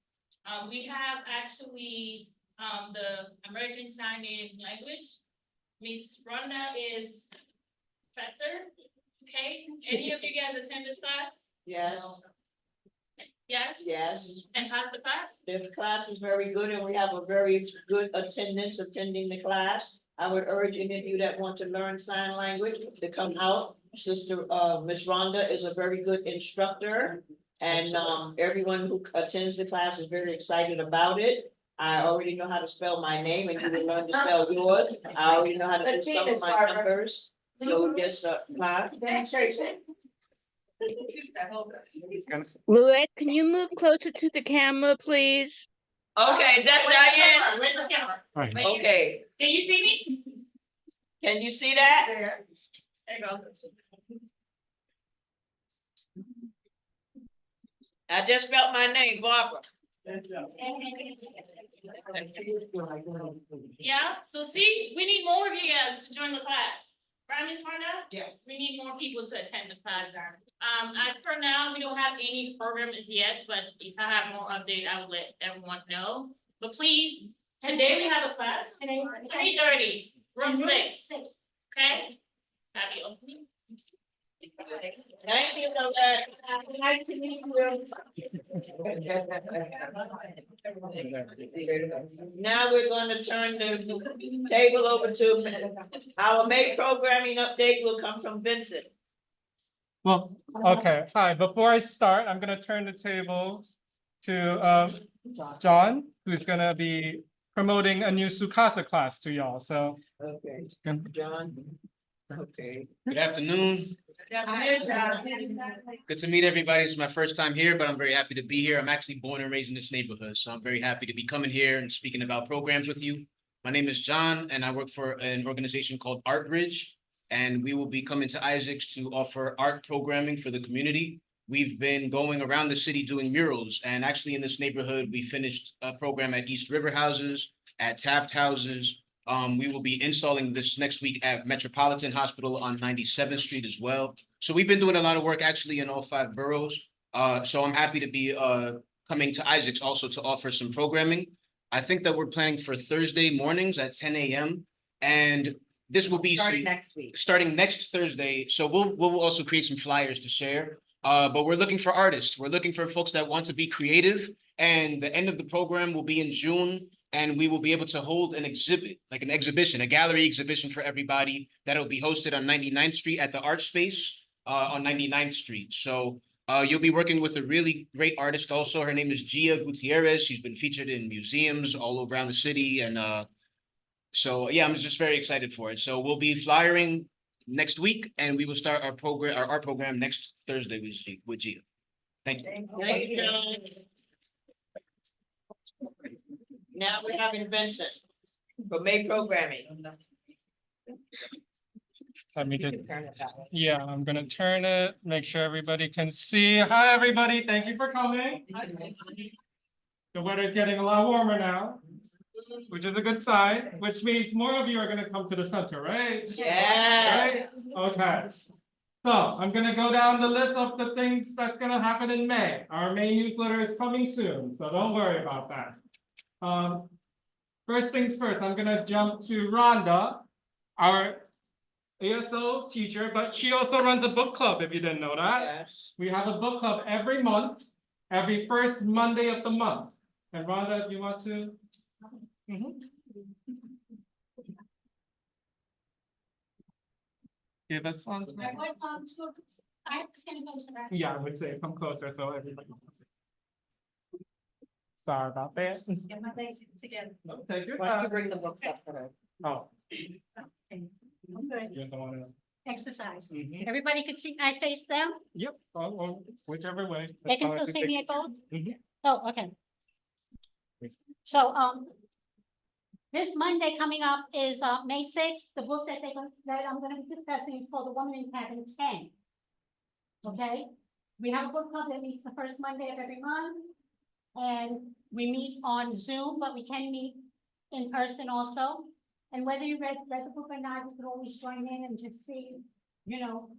We have actually the American Sign Language. Miss Rhonda is professor. Okay, any of you guys attend this class? Yes, Yes? yes. And how's the class? The class is very good and we have a very good attendance attending the class. I would urge any of you that want to learn sign language to come out. Sister, Miss Rhonda is a very good instructor. And, everyone who attends the class is very excited about it. I already know how to spell my name and you will learn to spell yours. I already know how to do some of my numbers. So just, class. Demonstration. Louette, can you move closer to the camera, please? Okay, that's Diane. Where's the camera? Okay, Can you see me? can you see that? There you go. I just spelled my name, Barbara. Yeah, so see, we need more of you guys to join the class. Right, Ms. Rhonda? Yes. We need more people to attend the class. For now, we don't have any programs yet, but if I have more update, I will let everyone know. But please, today we have a class, 3:30, room 6, okay? Happy opening. Thank you, Lorette. Nice to meet you. Now we're gonna turn the table over to our May programming update will come from Vincent. Well, okay, hi, before I start, I'm gonna turn the tables to John, who's gonna be promoting a new Sukasa class to y'all, so. Okay, John. Okay. Good afternoon. Good to meet everybody. It's my first time here, but I'm very happy to be here. I'm actually born and raised in this neighborhood, so I'm very happy to be coming here and speaking about programs with you. My name is John, and I work for an organization called Art Bridge, and we will be coming to Isaacs to offer art programming for the community. We've been going around the city doing murals, and actually in this neighborhood, we finished a program at East River Houses, at Taft Houses. We will be installing this next week at Metropolitan Hospital on 97th Street as well. So we've been doing a lot of work actually in all 5 boroughs. So I'm happy to be coming to Isaacs also to offer some programming. I think that we're planning for Thursday mornings at 10 a.m. And this will be Starting next week. starting next Thursday. So we'll also create some flyers to share. But we're looking for artists. We're looking for folks that want to be creative. And the end of the program will be in June. And we will be able to hold an exhibit, like an exhibition, a gallery exhibition for everybody that'll be hosted on 99th Street at the Art Space on 99th Street. So you'll be working with a really great artist also. Her name is Gia Gutierrez. She's been featured in museums all around the city. And so, yeah, I'm just very excited for it. So we'll be flyering next week and we will start our art program next Thursday with Gia. Thank you. Thank you, John. Now we're having Vincent for May programming. Let me just, yeah, I'm gonna turn it, make sure everybody can see. Hi, everybody, thank you for coming. The weather's getting a lot warmer now, which is a good sign, which means more of you are gonna come to the center, right? Yeah. Right? Okay. So I'm gonna go down the list of the things that's gonna happen in May. Our May newsletter is coming soon, so don't worry about that. First things first, I'm gonna jump to Rhonda, our ASO teacher, but she also runs a book club, if you didn't know that. Yes. We have a book club every month, every first Monday of the month. And Rhonda, if you want to? Give us one. Yeah, I would say come closer so everybody can see. Sorry about that. Get my legs together. No, take your Why don't you time. bring the books up for her? Oh. I'm good. You're the one. Exercise. Mhm. Everybody can see, I face them? Yep, whichever way. They That's can all I still see me at both? Mhm. Oh, okay. So, this Monday coming up is, May sixth. The book that I'm gonna be discussing is called The Woman in Cabin 10. Okay? We have a book club that meets the first Monday of every month. And we meet on Zoom, but we can meet in person also. And whether you read the book or not, you can always join in and just see, you know,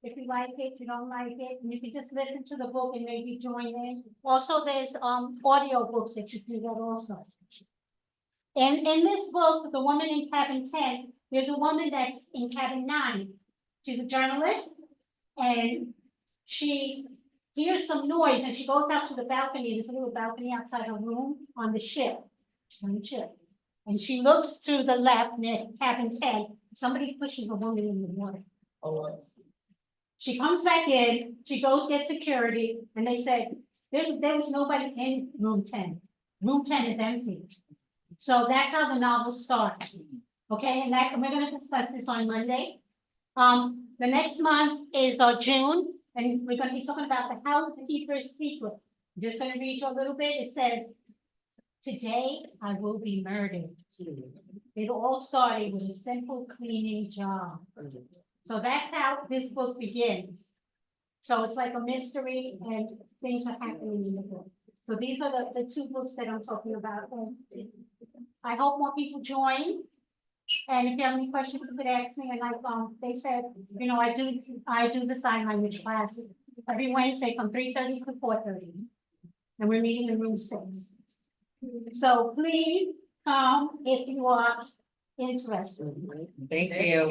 if you like it, you don't like it, and you can just listen to the book and maybe join in. Also, there's audio books that you can get also. And in this book, The Woman in Cabin 10, there's a woman that's in cabin 9. She's a journalist, and she hears some noise, and she goes out to the balcony. There's a little balcony outside her room on the ship. She's on the ship. And she looks to the left near cabin 10. Somebody pushes a woman in the water. She comes back in, she goes get security, and they said, there was nobody in room 10. Room 10 is empty. So that's how the novel starts. Okay, and we're gonna discuss this on Monday. The next month is June, and we're gonna be talking about the housekeeper's secret. I'm just gonna read you a little bit. It says, today I will be murdered. It all started with a simple cleaning job. So that's how this book begins. So it's like a mystery and things are happening in the book. So these are the two books that I'm talking about. And I hope more people join. And if you have any questions, you could ask me. And like they said, you know, I do the sign language class every Wednesday from 3:30 to 4:30. And we're meeting in room 6. So please come if you are interested. Thank you.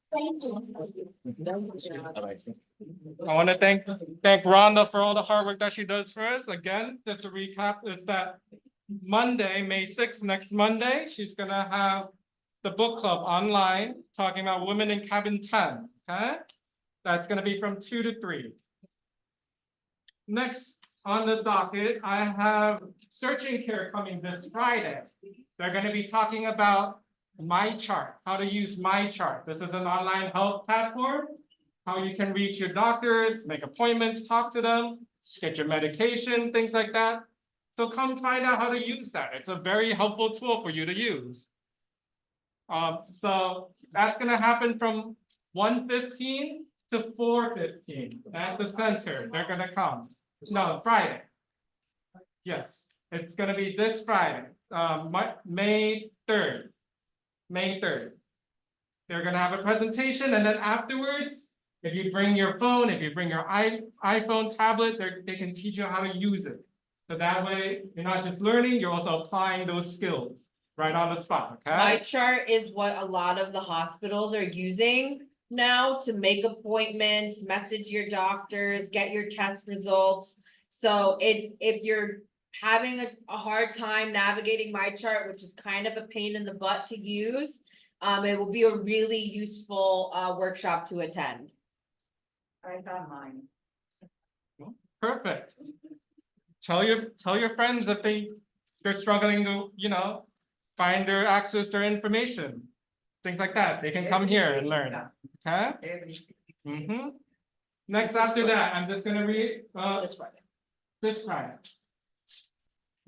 Thank you. I want to thank Rhonda for all the hard work that she does for us. Again, just to recap, is that Monday, May 6th, next Monday, she's gonna have the book club online talking about women in cabin 10. Okay, that's gonna be from 2 to 3. Next on the docket, I have Searching Care coming this Friday. They're gonna be talking about MyChart, how to use MyChart. This is an online health platform, how you can reach your doctors, make appointments, talk to them, get your medication, things like that. So come find out how to use that. It's a very helpful tool for you to use. So that's gonna happen from 1:15 to 4:15 at the center. They're gonna come. No, Friday. Yes, it's gonna be this Friday, May 3rd. May 3rd. They're gonna have a presentation, and then afterwards, if you bring your phone, if you bring your iPhone tablet, they can teach you how to use it. So that way, you're not just learning, you're also applying those skills right on the spot, okay? MyChart is what a lot of the hospitals are using now to make appointments, message your doctors, get your test results. So if you're having a hard time navigating MyChart, which is kind of a pain in the butt to use, it will be a really useful workshop to attend. I got mine. Perfect. Tell your friends if they're struggling to, you know, find their access their information, things like that. They can come here and learn. Okay. Next after that, I'm just gonna read this Friday.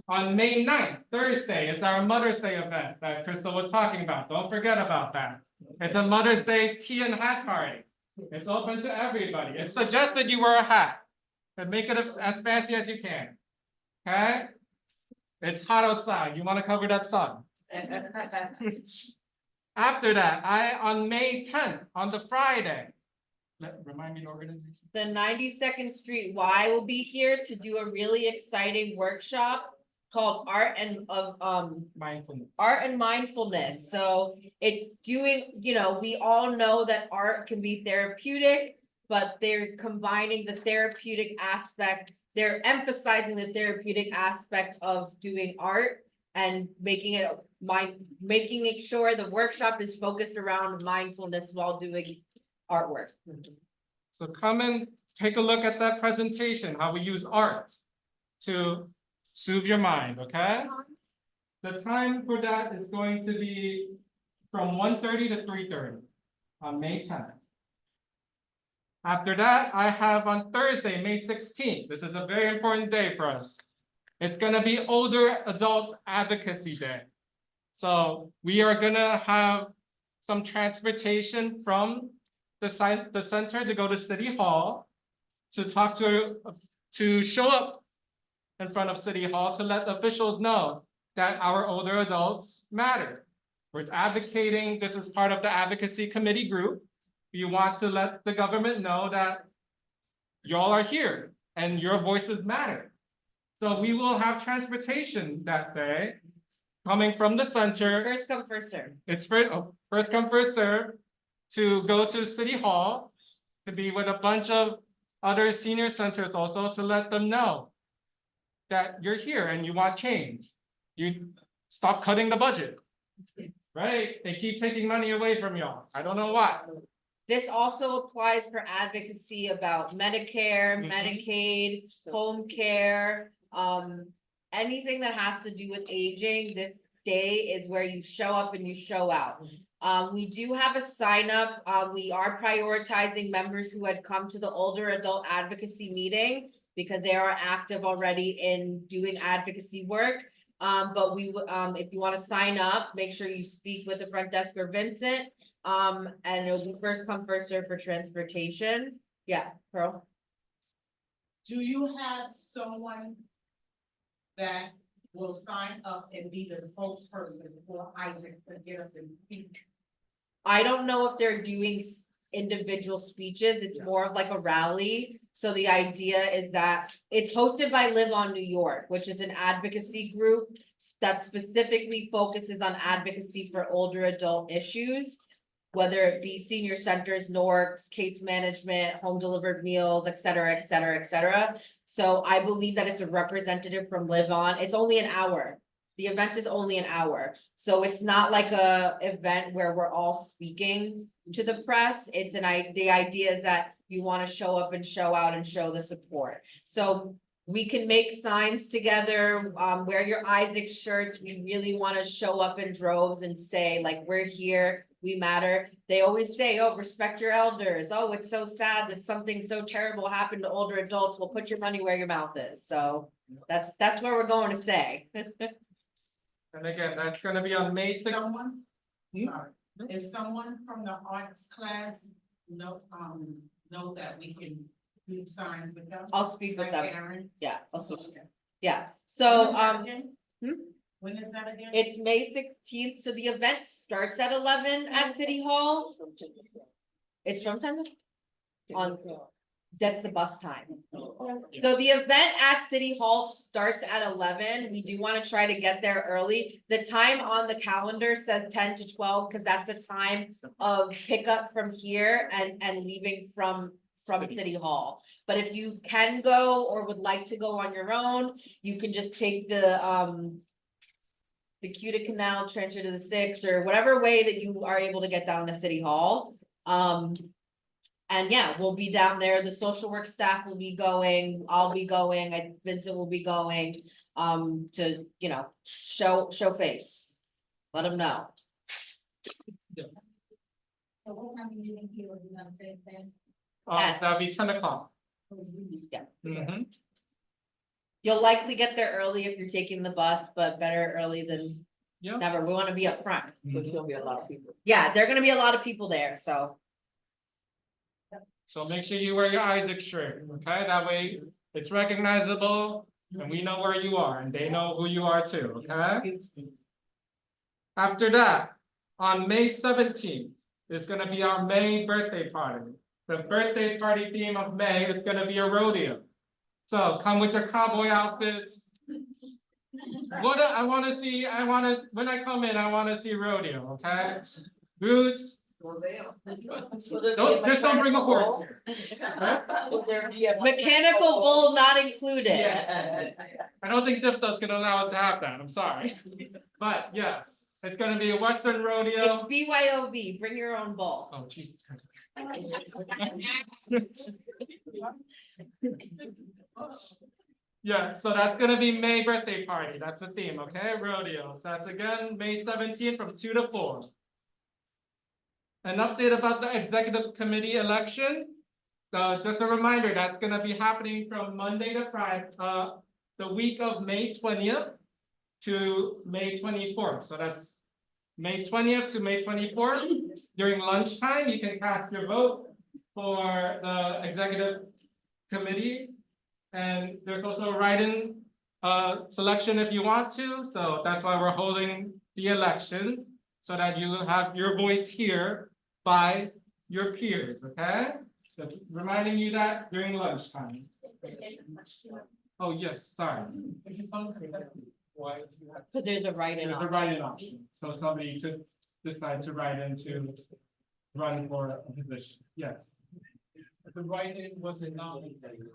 On May 9th, Thursday, it's our Mother's Day event that Crystal was talking about. Don't forget about that. It's a Mother's Day tea and hat party. It's open to everybody. It's suggested you wear a hat, but make it as fancy as you can. Okay? It's hot outside. You want to cover that sun. After that, on May 10th, on the Friday. Remind me the organization. The 92nd Street Y will be here to do a really exciting workshop called Art and Mindfulness. So it's doing, you know, we all know that art can be therapeutic, but there's combining the therapeutic aspect. They're emphasizing the therapeutic aspect of doing art and making sure the workshop is focused around mindfulness while doing artwork. So come and take a look at that presentation, how we use art to soothe your mind, okay? The time for that is going to be from 1:30 to 3:30 on May 10th. After that, I have on Thursday, May 16th. This is a very important day for us. It's gonna be Older Adult Advocacy Day. So we are gonna have some transportation from the center to go to City Hall to talk to show up in front of City Hall to let officials know that our older adults matter. We're advocating, this is part of the advocacy committee group. We want to let the government know that y'all are here and your voices matter. So we will have transportation that day coming from the center. First come, first serve. It's first come, first serve to go to City Hall to be with a bunch of other senior centers also to let them know that you're here and you want change. You stop cutting the budget, right? They keep taking money away from y'all. I don't know why. This also applies for advocacy about Medicare, Mhm. Medicaid, home care, anything that has to do with aging. This day is where you show up and you show out. We do have a sign up. We are prioritizing members who had come to the older adult advocacy meeting because they are active already in doing advocacy work. But if you want to sign up, make sure you speak with the front desk or Vincent. And it'll be first come, first serve for transportation. Yeah, Pearl. Do you have someone that will sign up and be the spokesperson for Isaac to get up and speak? I don't know if they're doing individual speeches. It's more of like a rally. So the idea is that it's hosted by Live On New York, which is an advocacy group that specifically focuses on advocacy for older adult issues, whether it be senior centers, NORCs, case management, home delivered meals, et cetera, et cetera, et cetera. So I believe that it's a representative from Live On. It's only an hour. The event is only an hour. So it's not like a event where we're all speaking to the press. The idea is that you want to show up and show out and show the support. So we can make signs together, wear your Isaac shirts. We really want to show up in droves and say, like, we're here, we matter. They always say, oh, respect your elders. Oh, it's so sad that something so terrible happened to older adults. Well, put your money where your mouth is. So that's what we're going to say. And again, that's gonna be on May 6th. Someone, sorry, is someone from the arts class know that we can do signs with them? I'll speak with Like them. Aaron? Yeah, I'll speak with them. Yeah, so, When is that again? it's May 16th, so the event starts at 11 at City Hall. It's from 10 that's the bus time. So the event at City Hall starts at 11. We do want to try to get there early. The time on the calendar says 10 to 12 because that's a time of pickup from here and leaving from City Hall. But if you can go or would like to go on your own, you can just take the Cuda Canal, transfer to the 6, or whatever way that you are able to get down to City Hall. And yeah, we'll be down there. The social work staff will be going. I'll be going. Vincent will be going. To show face. Let them know. So what time are you leaving here? Are you gonna say then? That'll be 10 o'clock. Yeah. Mhm. You'll likely get there early if you're taking the bus, but better early than Yeah. never. We want to be up front. Mhm. There'll be a lot of people. Yeah, there are gonna be a lot of people there, so. So make sure you wear your Isaac shirt, okay? That way it's recognizable and we know where you are and they know who you are too, okay? After that, on May 17th, is gonna be our May birthday party. The birthday party theme of May is gonna be a rodeo. So come with your cowboy outfits. When I come in, I wanna see rodeo, okay? Boots. Don't bring a horse here. Mechanical bull not included. Yeah. I don't think DIFTA's gonna allow us to have that, I'm sorry. But yes, it's gonna be a Western rodeo. It's BYOB, bring your own bull. Oh, Jesus. Yeah, so that's gonna be May birthday party, that's the theme, okay, rodeo, that's again, May 17th from 2 to 4. An update about the executive committee election. So just a reminder, that's gonna be happening from Monday to Friday, the week of May 20th to May 24th. So that's May 20th to May 24th. During lunchtime, you can cast your vote for the executive committee. And there's also a write-in selection if you want to. So that's why we're holding the election, so that you will have your voice here by your peers, okay? So reminding you that during lunchtime. Oh, yes, sorry. Why? Because there's a write-in. There's a write-in option, so somebody could decide to write in to run for a position, yes. The write-in was a nominated.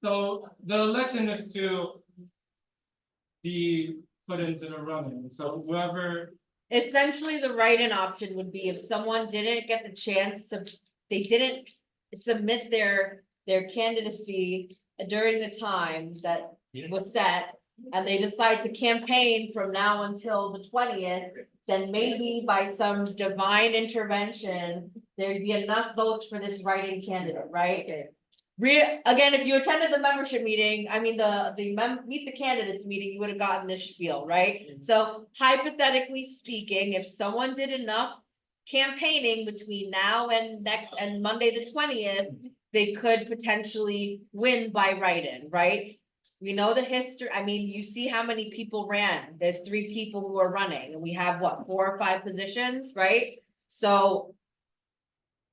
So the election is to be put into the running, so whoever, Essentially, the write-in option would be if someone didn't get the chance to, they didn't submit their candidacy during the time that was set, and they decide to campaign from now until the 20th, then maybe by some divine intervention, there'd be enough votes for this write-in candidate, right? Again, if you attended the membership meeting, I mean, meet the candidates meeting, you would have gotten this spiel, right? So hypothetically speaking, if someone did enough campaigning between now and Monday, the 20th, they could potentially win by write-in, right? We know the history. I mean, you see how many people ran. There's 3 people who are running, and we have what, 4 or 5 positions, right? So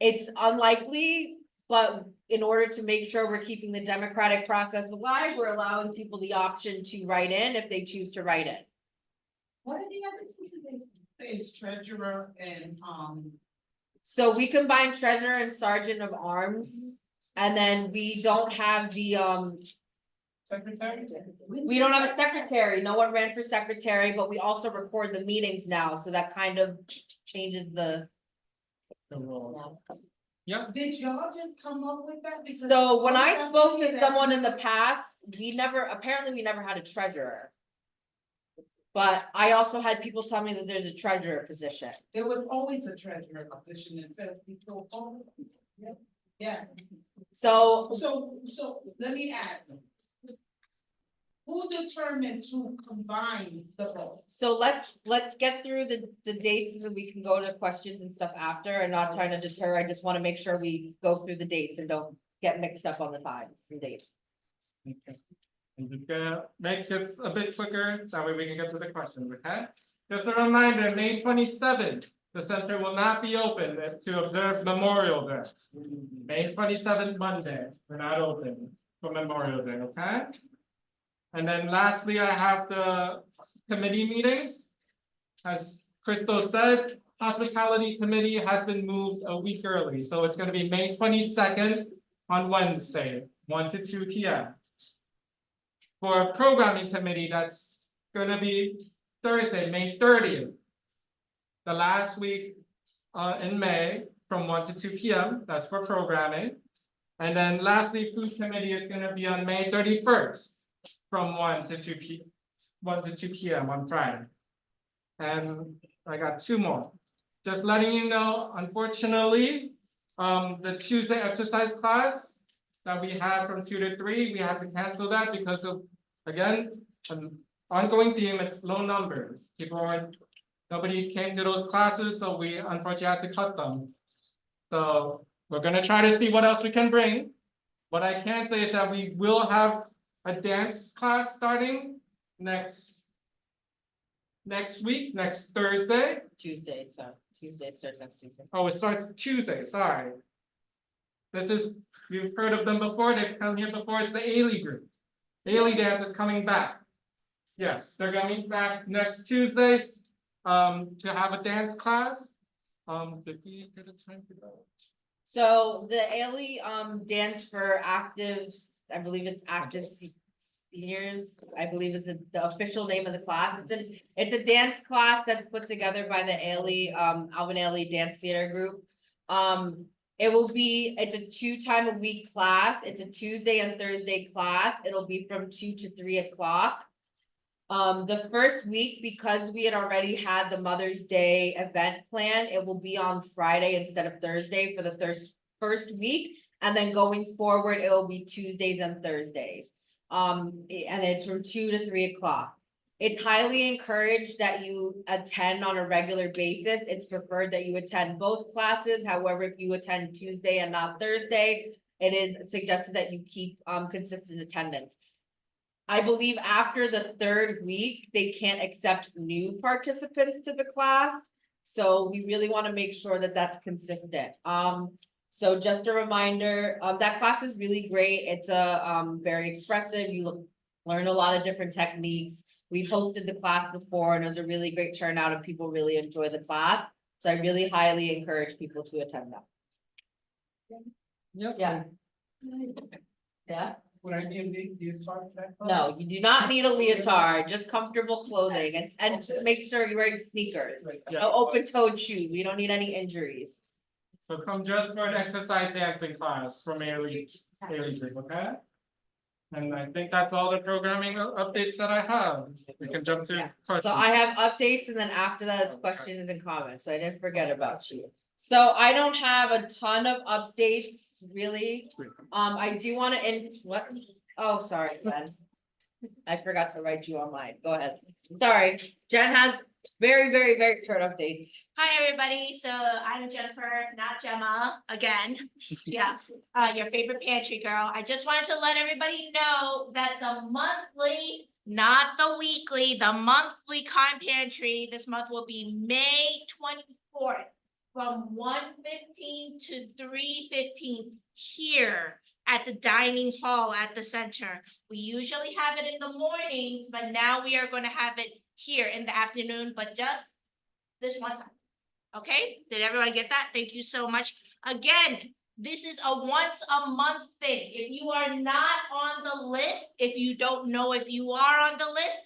it's unlikely, but in order to make sure we're keeping the democratic process alive, we're allowing people the option to write in if they choose to write in. What are the other 2 positions? It's treasurer and, So we combine treasurer and sergeant of arms, and then we don't have the, secretary? we don't have a secretary. No one ran for secretary, but we also record the meetings now, so that kind of changes the. The role. Yep, did y'all just come up with that? Because So when I all spoke hear to that- someone in the past, apparently we never had a treasurer. But I also had people tell me that there's a treasurer position. There was always a treasurer position until people. Yeah, So so let me ask. Who determined to combine the vote? So let's get through the dates so that we can go to questions and stuff after, and not trying to deter. I just want to make sure we go through the dates and don't get mixed up on the times and dates. I'm just gonna make this a bit quicker, that way we can get to the questions, okay? Just a reminder, May 27th, the center will not be open to observe Memorial Day. May 27th, Monday, we're not open for Memorial Day, okay? And then lastly, I have the committee meetings. As Crystal said, hospitality committee has been moved a week early, so it's gonna be May 22nd on Wednesday, 1 to 2 p.m. For programming committee, that's gonna be Thursday, May 30th. The last week in May from 1 to 2 p.m. That's for programming. And then lastly, food committee is gonna be on May 31st from 1 to 2 p.m. on Friday. And I got 2 more. Just letting you know, unfortunately, the Tuesday exercise class that we had from 2 to 3, we had to cancel that because of, again, an ongoing theme, it's low numbers. Nobody came to those classes, so we unfortunately had to cut them. So we're gonna try to see what else we can bring. What I can say is that we will have a dance class starting next week, next Thursday. Tuesday, so Tuesday, it starts next Tuesday. Oh, it starts Tuesday, sorry. You've heard of them before, they've come here before, it's the Ailey group. The Ailey dance is coming back. Yes, they're coming back next Tuesday, to have a dance class. Did we get a time for that? So the Ailey dance for actives, I believe it's active seniors, I believe is the official name of the class. It's a dance class that's put together by the Ailey, Alvin Ailey Dance Theater Group. It's a 2-time-a-week class. It's a Tuesday and Thursday class. It'll be from 2 to 3 o'clock. The first week, because we had already had the Mother's Day event plan, it will be on Friday instead of Thursday for the first week. And then going forward, it will be Tuesdays and Thursdays. And it's from 2 to 3 o'clock. It's highly encouraged that you attend on a regular basis. It's preferred that you attend both classes. However, if you attend Tuesday and not Thursday, it is suggested that you keep consistent attendance. I believe after the 3rd week, they can't accept new participants to the class. So we really want to make sure that that's consistent. So just a reminder, that class is really great. It's very expressive. You learn a lot of different techniques. We've hosted the class before and it was a really great turnout and people really enjoy the class. So I really highly encourage people to attend that. Yep. Yeah. Yeah. Would I need the part of that? No, you do not need a leotard, just comfortable clothing and make sure you're wearing sneakers. No open-toed shoes. We don't need any injuries. So come just for an exercise dancing class from Ailey Group, okay? And I think that's all the programming updates that I have. We can jump to Yeah. questions. So I have updates and then after that is questions and comments. So I didn't forget about you. So I don't have a ton of updates, really. I do want to what? Oh, sorry, Jen. I forgot to write you on mine. Go ahead. Sorry. Jen has very, very, very short updates. Hi, everybody. So I'm Jennifer, not Gemma, again. Yeah, your favorite pantry girl. I just wanted to let everybody know that the monthly, not the weekly, the monthly Kind Pantry this month will be May 24th from 1:15 to 3:15 here at the dining hall at the center. We usually have it in the mornings, but now we are going to have it here in the afternoon, but just this one time. Okay, did everyone get that? Thank you so much. Again, this is a once a month thing. If you are not on the list, if you don't know if you are on the list,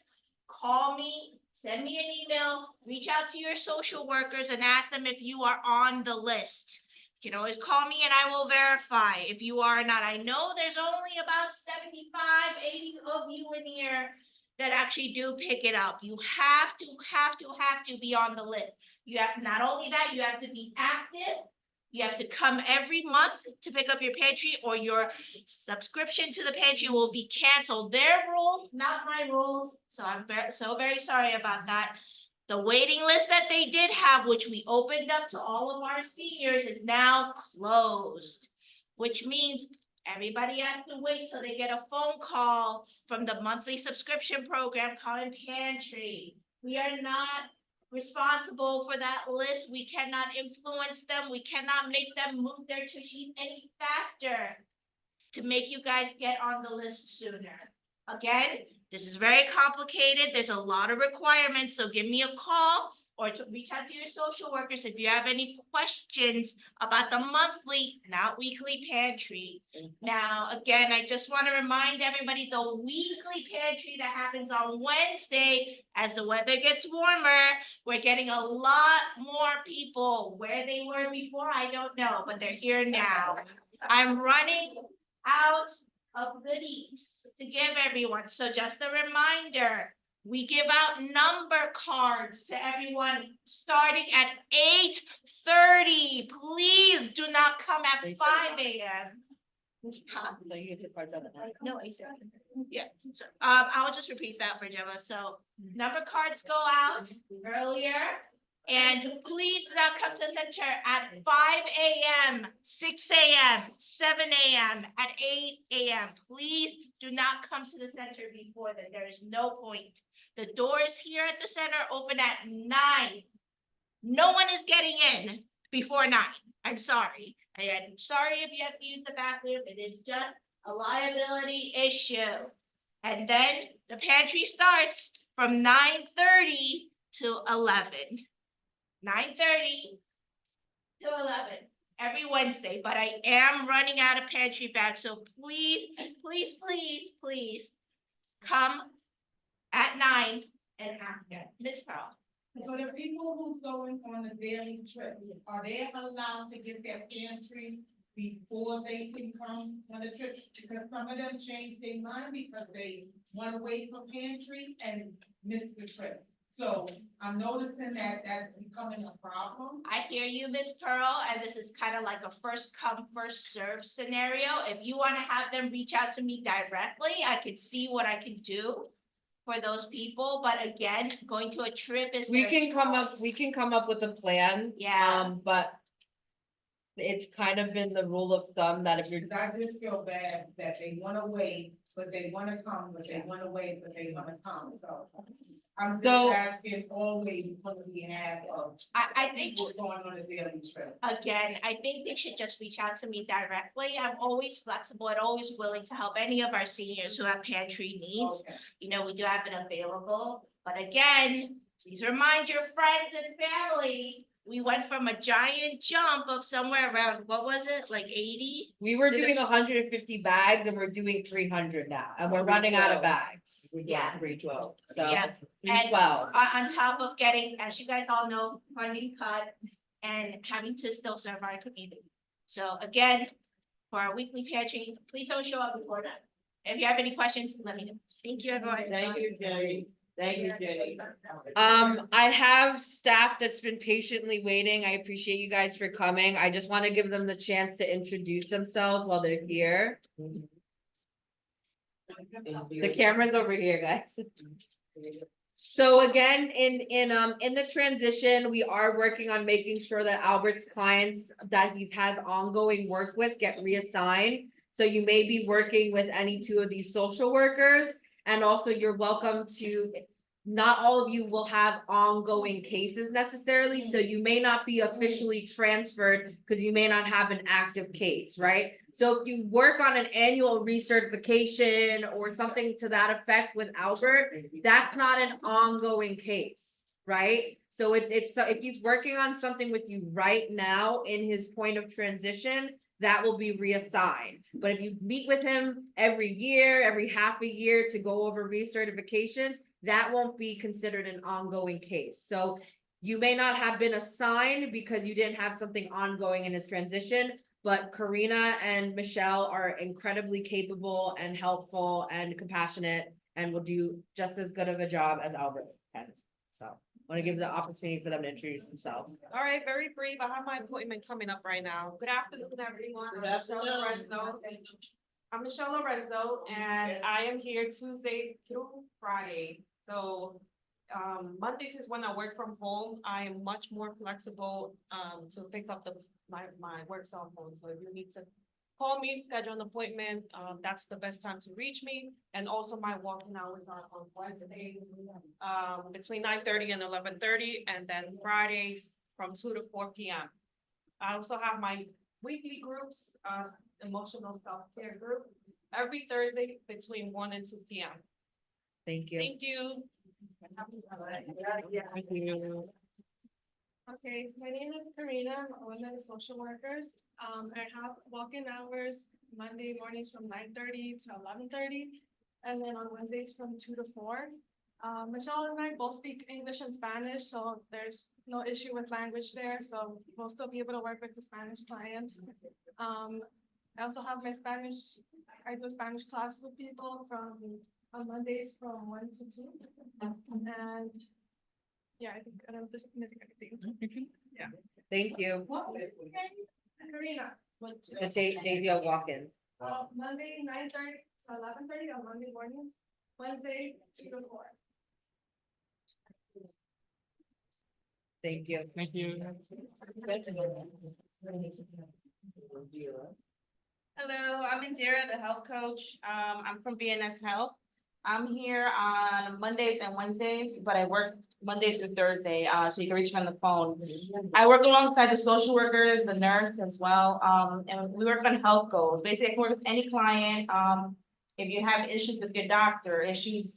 call me, send me an email, reach out to your social workers and ask them if you are on the list. You can always call me and I will verify if you are or not. I know there's only about 75, 80 of you in here that actually do pick it up. You have to be on the list. You have, not only that, you have to be active. You have to come every month to pick up your pantry or your subscription to the pantry will be canceled. Their rules, not my rules. So I'm very sorry about that. The waiting list that they did have, which we opened up to all of our seniors, is now closed, which means everybody has to wait till they get a phone call from the monthly subscription program Kind Pantry. We are not responsible for that list. We cannot influence them. We cannot make them move their tushies any faster to make you guys get on the list sooner. Again, this is very complicated. There's a lot of requirements, so give me a call or to reach out to your social workers if you have any questions about the monthly, not weekly pantry. Now, again, I just want to remind everybody the weekly pantry that happens on Wednesday, as the weather gets warmer, we're getting a lot more people. Where they were before, I don't know, but they're here now. I'm running out of goodies to give everyone. So just a reminder, we give out number cards to everyone starting at 8:30. Please do not come at 5 a.m. So you get the cards on the night. No, I said. Yeah, so, I'll just repeat that for Gemma. So number cards go out earlier. And please do not come to the center at 5 a.m., 6 a.m., 7 a.m., at 8 a.m. Please do not come to the center before that. There is no point. The doors here at the center open at 9. No one is getting in before 9. I'm sorry. I'm sorry if you have to use the bathroom. It is just a liability issue. And then the pantry starts from 9:30 to 11. 9:30 to 11 every Wednesday, but I am running out of pantry bags. So please, please, please, please come at 9 and after. Miss Pearl. So the people who's going on a daily trip, are they allowed to get their pantry before they can come on a trip? Because some of them change their mind because they want to wait for pantry and miss the trip. So I'm noticing that that's becoming a problem. I hear you, Ms. Pearl, and this is kind of like a first come, first served scenario. If you want to have them reach out to me directly, I could see what I can do for those people, but again, going to a trip is We their can come up, choice. we can come up with a plan. Yeah. But it's kind of been the rule of thumb that if you're, Because I just feel bad that they wanna wait, but they wanna come, but they wanna wait, but they wanna come, so. I'm So- just asking always when we have of I think, people going on a daily trip. again, I think they should just reach out to me directly. I'm always flexible and always willing to help any of our seniors who have pantry needs. Okay. You know, we do have it available, but again, please remind your friends and family. We went from a giant jump of somewhere around, what was it, like 80? we were doing 150 bags and we're doing 300 now, and we're running out of bags. Yeah. 312, so Yeah. 312. On top of getting, as you guys all know, funding cut and having to still serve our community. So again, for our weekly pantry, please don't show up before that. If you have any questions, let me know. Thank you, everyone. Thank you, Jenny. Thank you, Jenny. I have staff that's been patiently waiting. I appreciate you guys for coming. I just want to give them the chance to introduce themselves while they're here. The camera's over here, guys. So again, in the transition, we are working on making sure that Albert's clients that he has ongoing work with get reassigned. So you may be working with any two of these social workers, and also you're welcome to, not all of you will have ongoing cases necessarily, so you may not be officially transferred because you may not have an active case, right? So if you work on an annual recertification or something to that effect with Albert, that's not an ongoing case, right? So so if he's working on something with you right now in his point of transition, that will be reassigned. But if you meet with him every year, every half a year to go over recertifications, that won't be considered an ongoing case. So you may not have been assigned because you didn't have something ongoing in his transition, but Karina and Michelle are incredibly capable and helpful and compassionate and will do just as good of a job as Albert can. So I want to give the opportunity for them to introduce themselves. All right, very brief. I have my appointment coming up right now. Good afternoon, everyone. I'm Michelle Lorenzo. I'm Michelle Lorenzo, and I am here Tuesday through Friday. So Mondays is when I work from home. I am much more flexible to pick up my work cell phone. So if you need to call me, schedule an appointment, that's the best time to reach me. And also my walking hours are on Wednesdays between 9:30 and 11:30, and then Fridays from 2 to 4 p.m. I also have my weekly groups, emotional self-care group, every Thursday between 1 and 2 p.m. Thank you. Thank you. Okay, my name is Karina, I'm one of the social workers. I have walk-in hours Monday mornings from 9:30 to 11:30, and then on Wednesdays from 2 to 4. Michelle and I both speak English and Spanish, so there's no issue with language there, so we'll still be able to work with the Spanish clients. I also have my Spanish, I do a Spanish class with people on Mondays from 1 to 2. And yeah, I think I don't just missing anything. Yeah. Thank you. Karina. The Daisy will walk in. Monday, 9:30 to 11:30 on Monday mornings, Wednesday, 2 to 4. Thank you. Thank you. Hello, I'm Indira, the health coach. I'm from BNS Health. I'm here on Mondays and Wednesdays, but I work Monday through Thursday, so you can reach me on the phone. I work alongside the social worker, the nurse as well, and we work on health goals. Basically, I can work with any client. If you have issues with your doctor, issues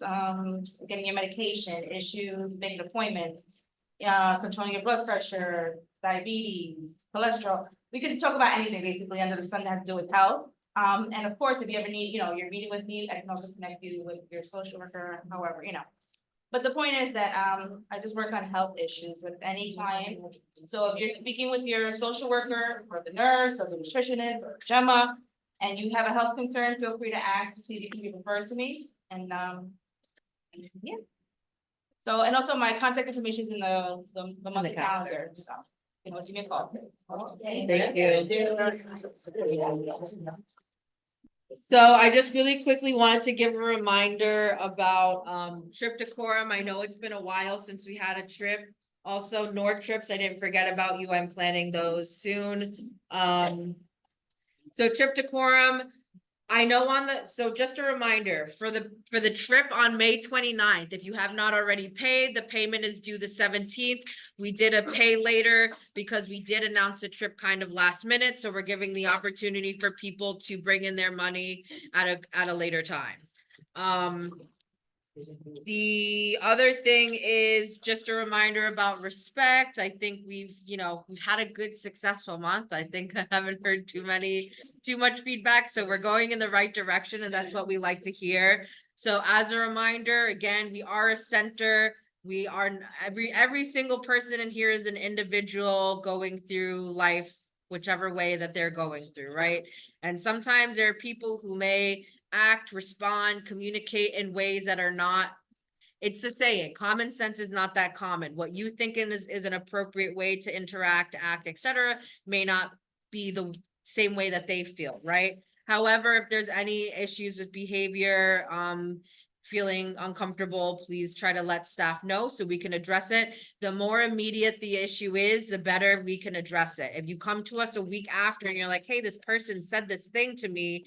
getting your medication, issues making appointments, controlling your blood pressure, diabetes, cholesterol. We can talk about anything basically under the sun that has to do with health. And of course, if you ever need, you're meeting with me, I can also connect you with your social worker, however, But the point is that I just work on health issues with any client. So if you're speaking with your social worker or the nurse or the nutritionist or Gemma, and you have a health concern, feel free to ask to see if you can be referred to me. And yeah. So, and also my contact information is in the monthly calendar, so, give me a call. Thank So I just really quickly wanted to give a reminder about trip decorum. I know it's been a while since we had a trip. Also, North trips, I didn't forget about you. I'm planning those soon. So trip decorum, I know so just a reminder, for the trip on May 29th, if you have not already paid, the payment is due the 17th. We did a pay later because we did announce a trip kind of last minute, so we're giving the opportunity for people to bring in their money at a later time. The other thing is just a reminder about respect. I think we've had a good successful month. I think I haven't heard too much feedback, so we're going in the right direction, and that's what we like to hear. So as a reminder, again, we are a center. We are every single person in here is an individual going through life whichever way that they're going through, right? And sometimes there are people who may act, respond, communicate in ways that are not, it's the saying, common sense is not that common. What you think is an appropriate way to interact, act, etc., may not be the same way that they feel, right? However, if there's any issues with behavior, feeling uncomfortable, please try to let staff know so we can address it. The more immediate the issue is, the better we can address it. If you come to us a week after and you're like, hey, this person said this thing to me,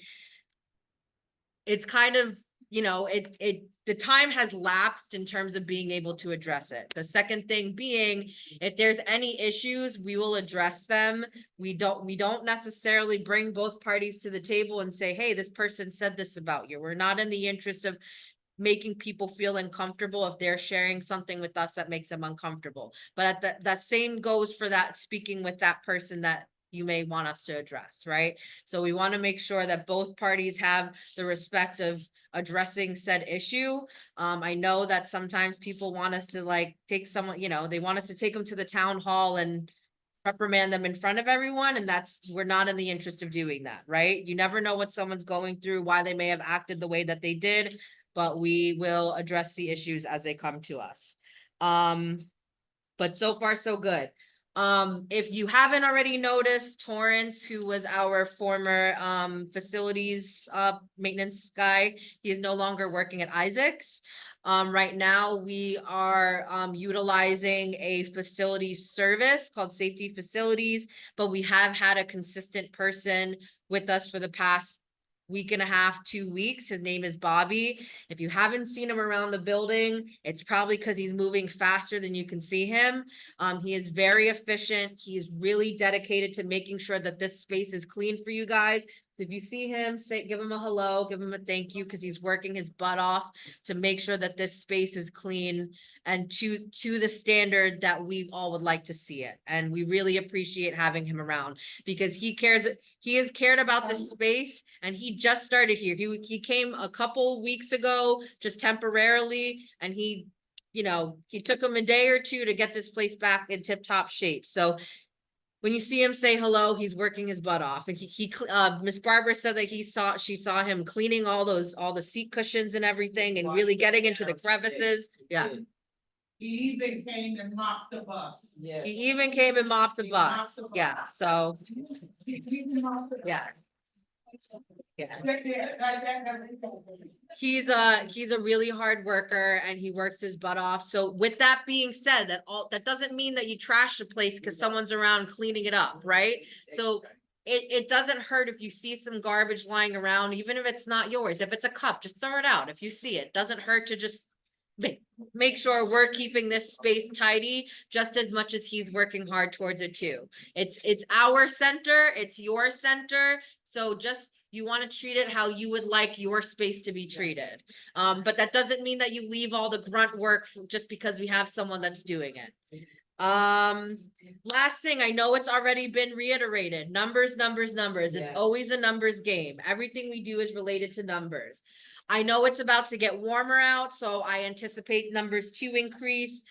it's kind of, the time has lapsed in terms of being able to address it. The second thing being, if there's any issues, we will address them. We don't necessarily bring both parties to the table and say, hey, this person said this about you. We're not in the interest of making people feel uncomfortable if they're sharing something with us that makes them uncomfortable. But that same goes for that speaking with that person that you may want us to address, right? So we want to make sure that both parties have the respect of addressing said issue. I know that sometimes people want us to take someone, they want us to take them to the town hall and reprimand them in front of everyone, and we're not in the interest of doing that, right? You never know what someone's going through, why they may have acted the way that they did, but we will address the issues as they come to us. But so far so good. If you haven't already noticed, Torrance, who was our former facilities maintenance guy, he is no longer working at Isaacs. Right now we are utilizing a facilities service called Safety Facilities, but we have had a consistent person with us for the past week and a half, 2 weeks. His name is Bobby. If you haven't seen him around the building, it's probably because he's moving faster than you can see him. He is very efficient. He's really dedicated to making sure that this space is clean for you guys. So if you see him, give him a hello, give him a thank you, because he's working his butt off to make sure that this space is clean and to the standard that we all would like to see it. And we really appreciate having him around because he has cared about this space, and he just started here. He came a couple weeks ago, just temporarily, and he took him a day or two to get this place back in tip-top shape. So when you see him, say hello. He's working his butt off. And Miss Barbara said that she saw him cleaning all the seat cushions and everything and really getting into the crevices. Yeah. He even came and mopped the bus. He even came and mopped the bus. Yeah. So, yeah. Yeah. He's a really hard worker and he works his butt off. So with that being said, that doesn't mean that you trash the place because someone's around cleaning it up, right? So it doesn't hurt if you see some garbage lying around, even if it's not yours. If it's a cup, just throw it out. If you see it, doesn't hurt to just make sure we're keeping this space tidy just as much as he's working hard towards it too. It's our center, it's your center. So you want to treat it how you would like your space to be treated. But that doesn't mean that you leave all the grunt work just because we have someone that's doing it. Last thing, I know it's already been reiterated, numbers. It's always a numbers game. Everything we do is related to numbers. I know it's about to get warmer out, so I anticipate numbers to increase.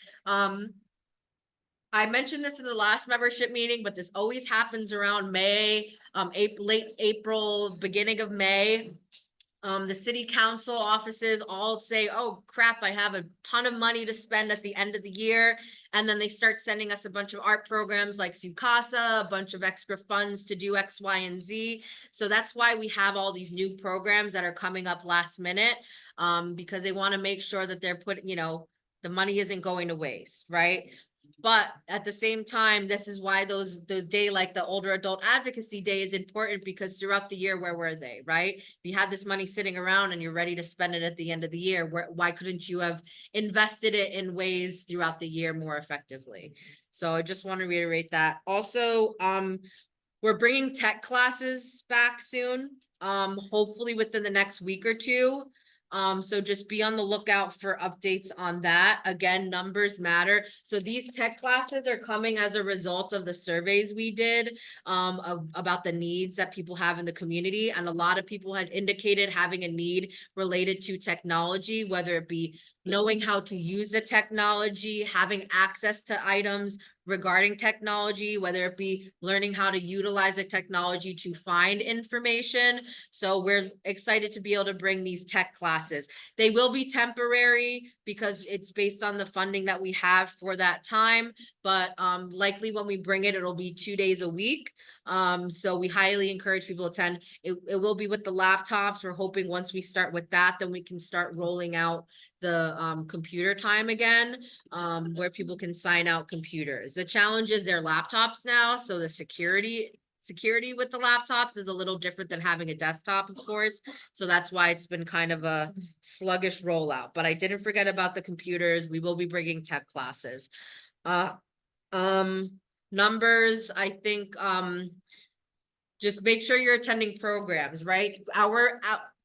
I mentioned this in the last membership meeting, but this always happens around May, late April, beginning of May. The city council offices all say, oh crap, I have a ton of money to spend at the end of the year. And then they start sending us a bunch of art programs like Sukasa, a bunch of extra funds to do X, Y, and Z. So that's why we have all these new programs that are coming up last minute. Because they want to make sure that they're putting, the money isn't going to waste, right? But at the same time, this is why the day like the Older Adult Advocacy Day is important, because throughout the year, where were they, right? If you had this money sitting around and you're ready to spend it at the end of the year, why couldn't you have invested it in ways throughout the year more effectively? So I just want to reiterate that. Also, we're bringing tech classes back soon, hopefully within the next week or two. So just be on the lookout for updates on that. Again, numbers matter. So these tech classes are coming as a result of the surveys we did about the needs that people have in the community. And a lot of people had indicated having a need related to technology, whether it be knowing how to use the technology, having access to items regarding technology, whether it be learning how to utilize the technology to find information. So we're excited to be able to bring these tech classes. They will be temporary because it's based on the funding that we have for that time, but likely when we bring it, it'll be 2 days a week. So we highly encourage people to attend. It will be with the laptops. We're hoping once we start with that, then we can start rolling out the computer time again, where people can sign out computers. The challenge is their laptops now, so the security with the laptops is a little different than having a desktop, of course. So that's why it's been kind of a sluggish rollout. But I didn't forget about the computers. We will be bringing tech classes. Numbers, I think, just make sure you're attending programs, right?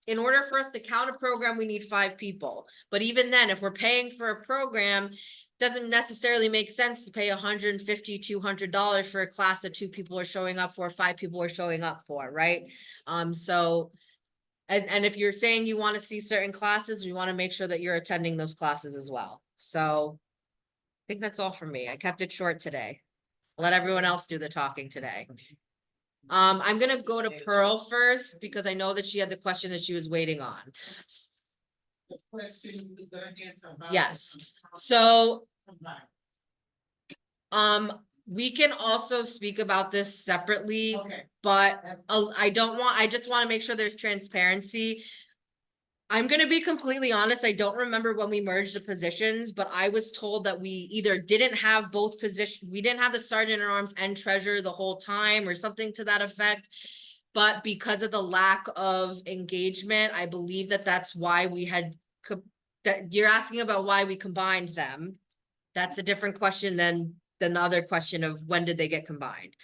In order for us to count a program, we need 5 people. But even then, if we're paying for a program, doesn't necessarily make sense to pay $150, $200 for a class that 2 people are showing up for, 5 people are showing up for, right? So, and if you're saying you want to see certain classes, we want to make sure that you're attending those classes as well. So I think that's all for me. I kept it short today. Let everyone else do the talking today. I'm gonna go to Pearl first because I know that she had the question that she was waiting on. The question you was gonna answer about. Yes, so we can also speak about this separately, Okay. but I just want to make sure there's transparency. I'm gonna be completely honest, I don't remember when we merged the positions, but I was told that we either didn't have both positions, we didn't have the sergeant at arms and treasurer the whole time or something to that effect. But because of the lack of engagement, I believe that that's why we had, that you're asking about why we combined them. That's a different question than the other question of when did they get combined.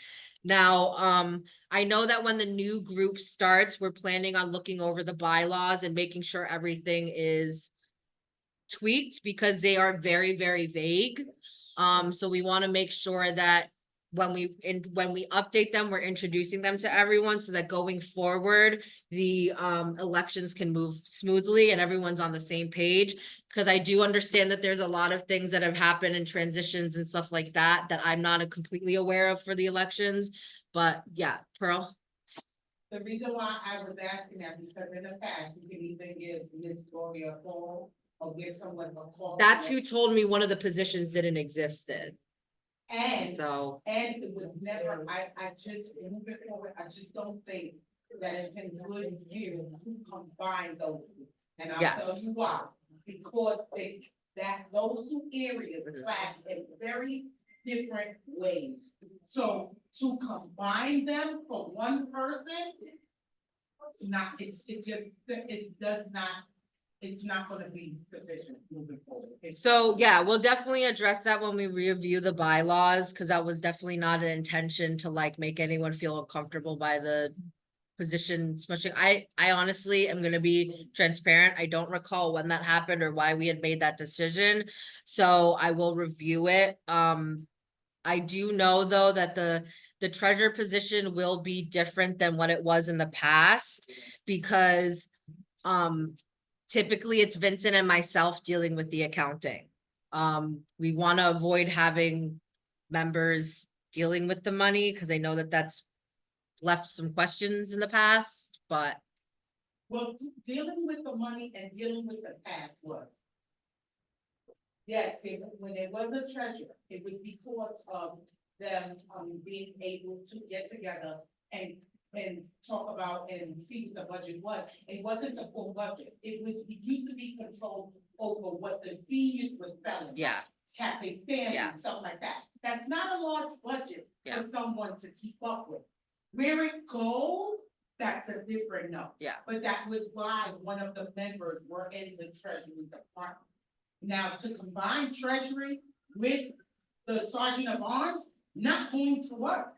Now, I know that when the new group starts, we're planning on looking over the bylaws and making sure everything is tweaked because they are very, very vague. So we want to make sure that when we update them, we're introducing them to everyone so that going forward, the elections can move smoothly and everyone's on the same page. Because I do understand that there's a lot of things that have happened in transitions and stuff like that that I'm not completely aware of for the elections. But yeah, Pearl. The reason why I was asking that, because in the past, you can even give Miss Gloria a call or give someone a call. That's who told me one of the positions didn't existed. And so, and it was never, I just, moving forward, I just don't think that it's in good view to combine those. And I'll tell yes. you why, because those 2 areas clash in very different ways. So to combine them for one person, it's not gonna be sufficient moving forward. So yeah, we'll definitely address that when we review the bylaws, because that was definitely not an intention to like make anyone feel uncomfortable by the position, especially I honestly am gonna be transparent. I don't recall when that happened or why we had made that decision. So I will review it. I do know though that the treasurer position will be different than what it was in the past because typically it's Vincent and myself dealing with the accounting. We want to avoid having members dealing with the money because I know that that's left some questions in the past, but Well, dealing with the money and dealing with the past was. Yes, when there was a treasurer, it was because of them, being able to get together and talk about and see what the budget was. It wasn't the full budget. It used to be controlled over what the seniors were selling. Yeah, Cafe stand Yeah. and stuff like that. That's not a large budget Yeah. for someone to keep up with. Where it goes, that's a different note. Yeah. But that was why one of the members were in the treasury department. Now, to combine treasury with the sergeant of arms, not going to work.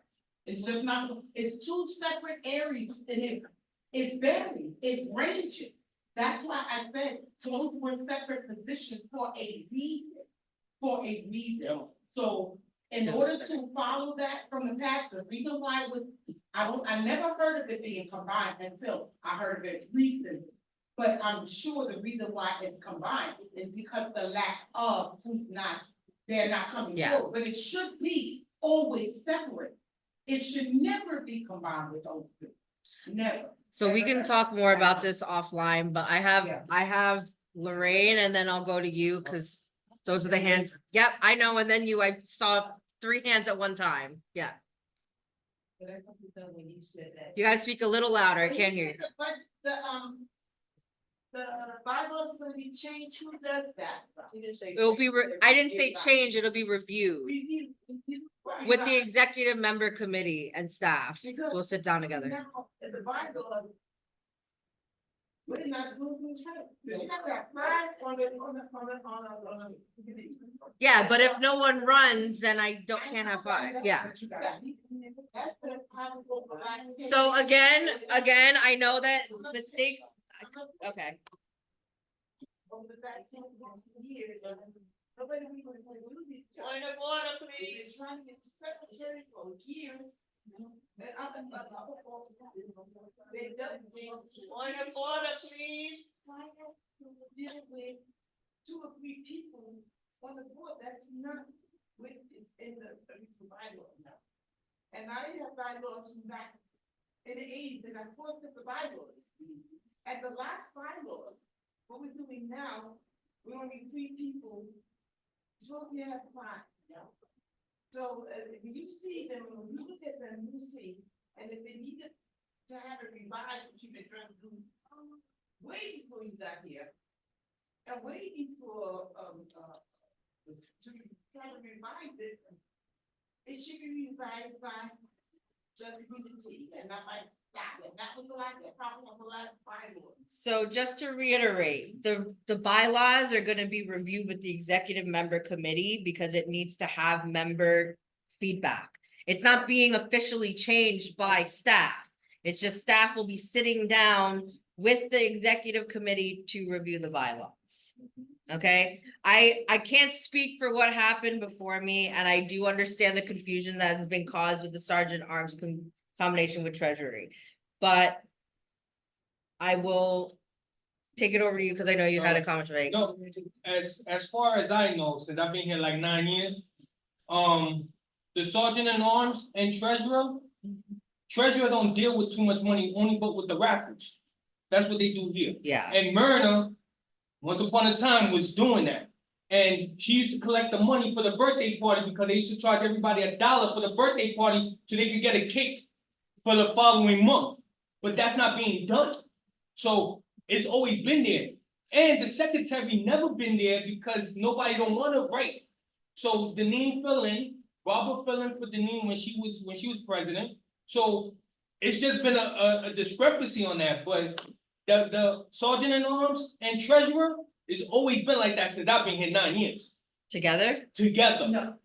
It's just not, it's two separate areas and it varies, it ranges. That's why I said those were separate positions for a reason. For a reason. So in order to follow that from the past, the reason why it was, I never heard of it being combined until I heard of it recently. But I'm sure the reason why it's combined is because the lack of they're not coming Yeah. forward, but it should be always separate. It should never be combined with those two, never. so we can talk more about this offline, but I Yeah. have Lorraine and then I'll go to you, cause those are the hands. Yep, I know, and then you, I saw 3 hands at one time, yeah. You gotta speak a little louder, I can't hear you. But the bylaws gonna be changed, who does that? It'll be, I didn't say change, it'll be reviewed Review. Right, with the right. executive member committee and staff. Because We'll sit down together. now, in the bylaws, we're not doing this right. You have that flag on the. Yeah, but if no one runs, then I can't have 5, yeah. That's the how the last. So again, I know that mistakes, okay. Over the past 10 years, nobody was gonna do this job. Point of order, We've please. been trying to get secretary for years. And I've been, they done, Point of order, please. why have to deal with 2 or 3 people on the board that's not with, it's in the bylaws now. And I have bylaws from back in the 80s, and I forced the bylaws. And the last bylaws, what we're doing now, we only 3 people, supposed to have 5, yeah. So, when you see them, when you look at them, you see, and if they needed to have it revised, which you've been trying to do, way before you got here, and way before, to try to revise it, it should be revised by the community, and not by staff, and that was like, the problem of the last bylaws. So just to reiterate, the bylaws are gonna be reviewed with the executive member committee because it needs to have member feedback. It's not being officially changed by staff. It's just staff will be sitting down with the executive committee to review the bylaws. Okay, I can't speak for what happened before me, and I do understand the confusion that has been caused with the sergeant arms combination with treasury. But I will take it over to you because I know you had a comment, right? No, as far as I know, since I've been here like 9 years, the sergeant at arms and treasurer don't deal with too much money, only but with the raffles. That's what they do here. Yeah. And Myrna, once upon a time, was doing that. And she used to collect the money for the birthday party because they used to charge everybody $1 for the birthday party so they could get a cake for the following month. But that's not being done. So it's always been there. And the secretary never been there because nobody don't want to write. So Deneen fill in, Robert fill in for Deneen when she was president. So it's just been a discrepancy on that, but the sergeant at arms and treasurer, it's always been like that since I've been here 9 years. Together? Together. No.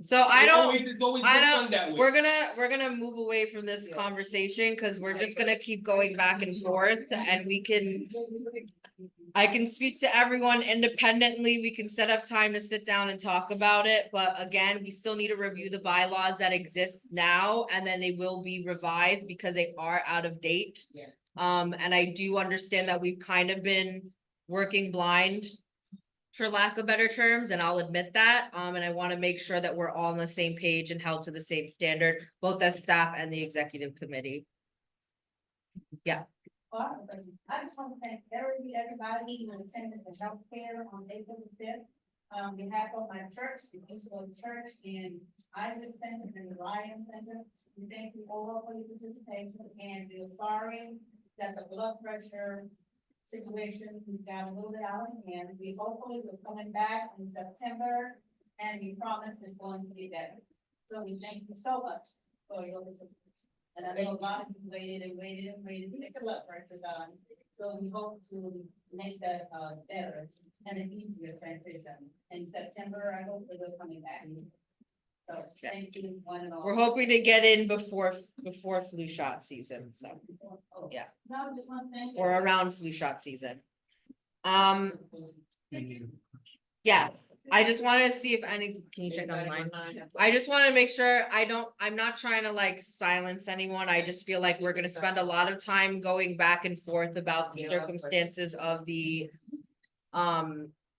So I don't, It's always I been don't, done that way. we're gonna move away from this conversation because we're just gonna keep going back and forth and I can speak to everyone independently. We can set up time to sit down and talk about it. But again, we still need to review the bylaws that exist now and then they will be revised because they are out of date. Yeah. And I do understand that we've kind of been working blind, for lack of better terms, and I'll admit that. And I want to make sure that we're all on the same page and held to the same standard, both as staff and the executive committee. Yeah. I just want to thank everybody who attended the healthcare on April the fifth. On behalf of my church, the Eastwood Church in Isaac Center and the Ryan Center, we thank you all for your participation and we're sorry that the blood pressure situation, we got a little bit out of hand. We hopefully we're coming back in September and we promise it's going to be better. So we thank you so much for your participation. And I know a lot of you waited and waited and waited to get the blood pressure done. So we hope to make that better and an easier transition. In September, I hope we're coming back. So thank you, one and all. We're hoping to get in before flu shot season, so, yeah, No, just one thing. or around flu shot season. Yes, I just wanted to see if any, can you check online? I just want to make sure I'm not trying to like silence anyone. I just feel like we're gonna spend a lot of time going back and forth about the circumstances of the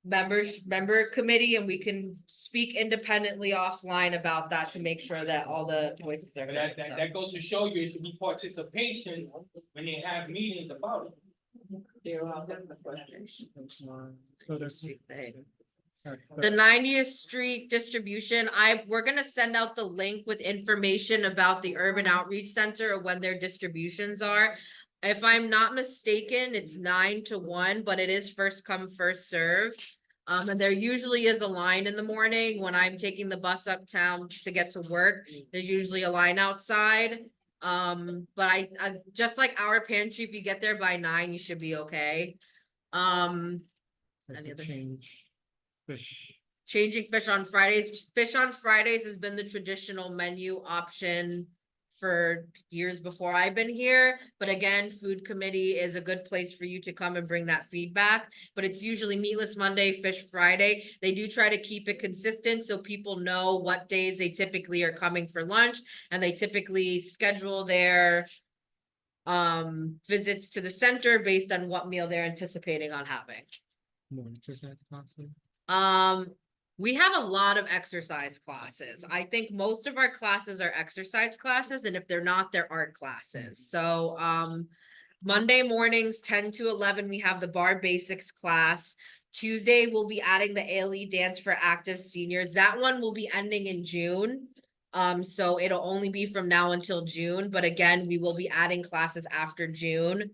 member committee, and we can speak independently offline about that to make sure that all the voices are heard. So. That goes to show you it should be participation when they have meetings about it. So that's The 90th Street distribution, we're gonna send out the link with information about the Urban Outreach Center or when their distributions are. If I'm not mistaken, it's 9 to 1, but it is first come, first serve. And there usually is a line in the morning when I'm taking the bus uptown to get to work. There's usually a line outside. But I just like our pantry, if you get there by 9, you should be okay. Any other- Fish. Changing fish on Fridays. Fish on Fridays has been the traditional menu option for years before I've been here. But again, food committee is a good place for you to come and bring that feedback. But it's usually meatless Monday, fish Friday. They do try to keep it consistent so people know what days they typically are coming for lunch, and they typically schedule their visits to the center based on what meal they're anticipating on having. More exercise classes. We have a lot of exercise classes. I think most of our classes are exercise classes, and if they're not, they're art classes. So, Monday mornings, 10 to 11, we have the bar basics class. Tuesday, we'll be adding the ALE dance for active seniors. That one will be ending in June. So it'll only be from now until June, but again, we will be adding classes after June.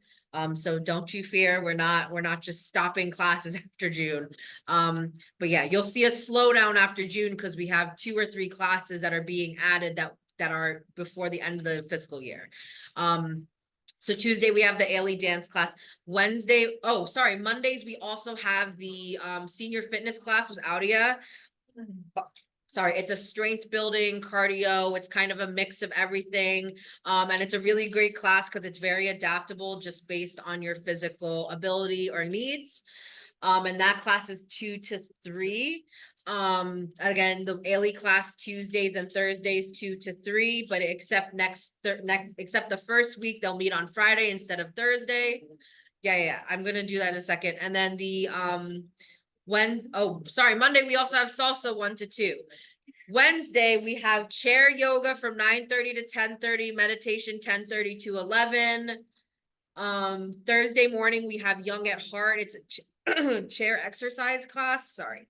So don't you fear, we're not just stopping classes after June. But yeah, you'll see a slowdown after June because we have 2 or 3 classes that are being added that are before the end of the fiscal year. So Tuesday we have the ALE dance class. Mondays we also have the senior fitness class with Audia. Sorry, it's a strength building, cardio. It's kind of a mix of everything. And it's a really great class because it's very adaptable just based on your physical ability or needs. And that class is 2 to 3. Again, the ALE class Tuesdays and Thursdays 2 to 3, but except except the first week they'll meet on Friday instead of Thursday. Yeah, I'm gonna do that in a second. And then the Monday, we also have salsa 1 to 2. Wednesday, we have chair yoga from 9:30 to 10:30, meditation 10:30 to 11. Thursday morning, we have Young at Heart. It's a chair exercise class. Sorry.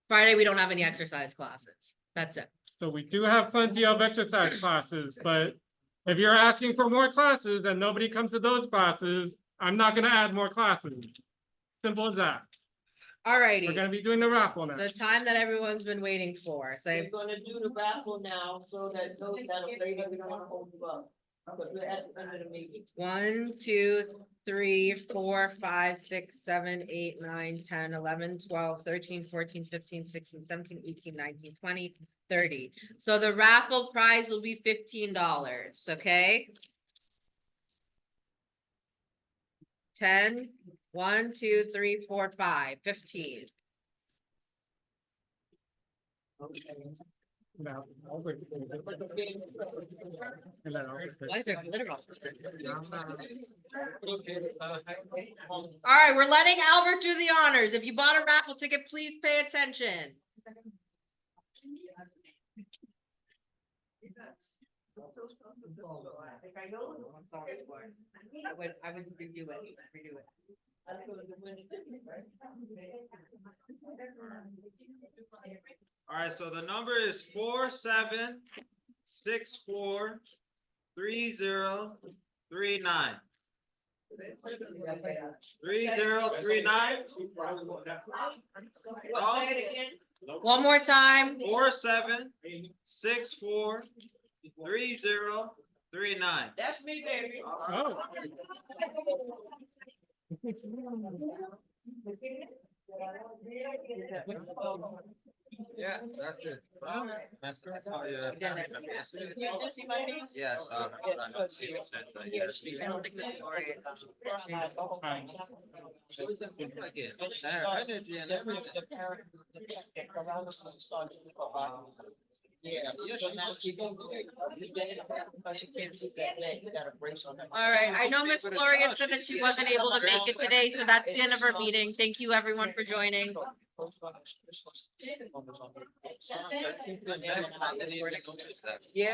Friday, we don't have any exercise classes. That's it. So we do have plenty of exercise classes, but if you're asking for more classes and nobody comes to those classes, I'm not gonna add more classes. Simple as that. Alrighty. We're gonna be doing the raffle now. The time that everyone's been waiting for. So We're gonna do the raffle now, so that those that are later, we don't wanna hold you up. But we're at the end of the meeting. 1, 2, 3, 4, 5, 6, 7, 8, 9, 10, 11, 12, 13, 14, 15, 16, 17, 18, 19, 20, 30. So the raffle prize will be $15, okay? 10, 1, 2, 3, 4, 5, 15. Now, Why is there glitter on? All right, we're letting Albert do the honors. If you bought a raffle ticket, please pay attention. I would redo it. All right, so the number is 47643039. 3039. One more time. 47643039. That's me, baby. Oh. Yeah, that's it. That's all you have. Yes. Energy and everything. All right, I know Miss Gloria said that she wasn't able to make it today, so that's the end of our meeting. Thank you, everyone, for joining. Yeah.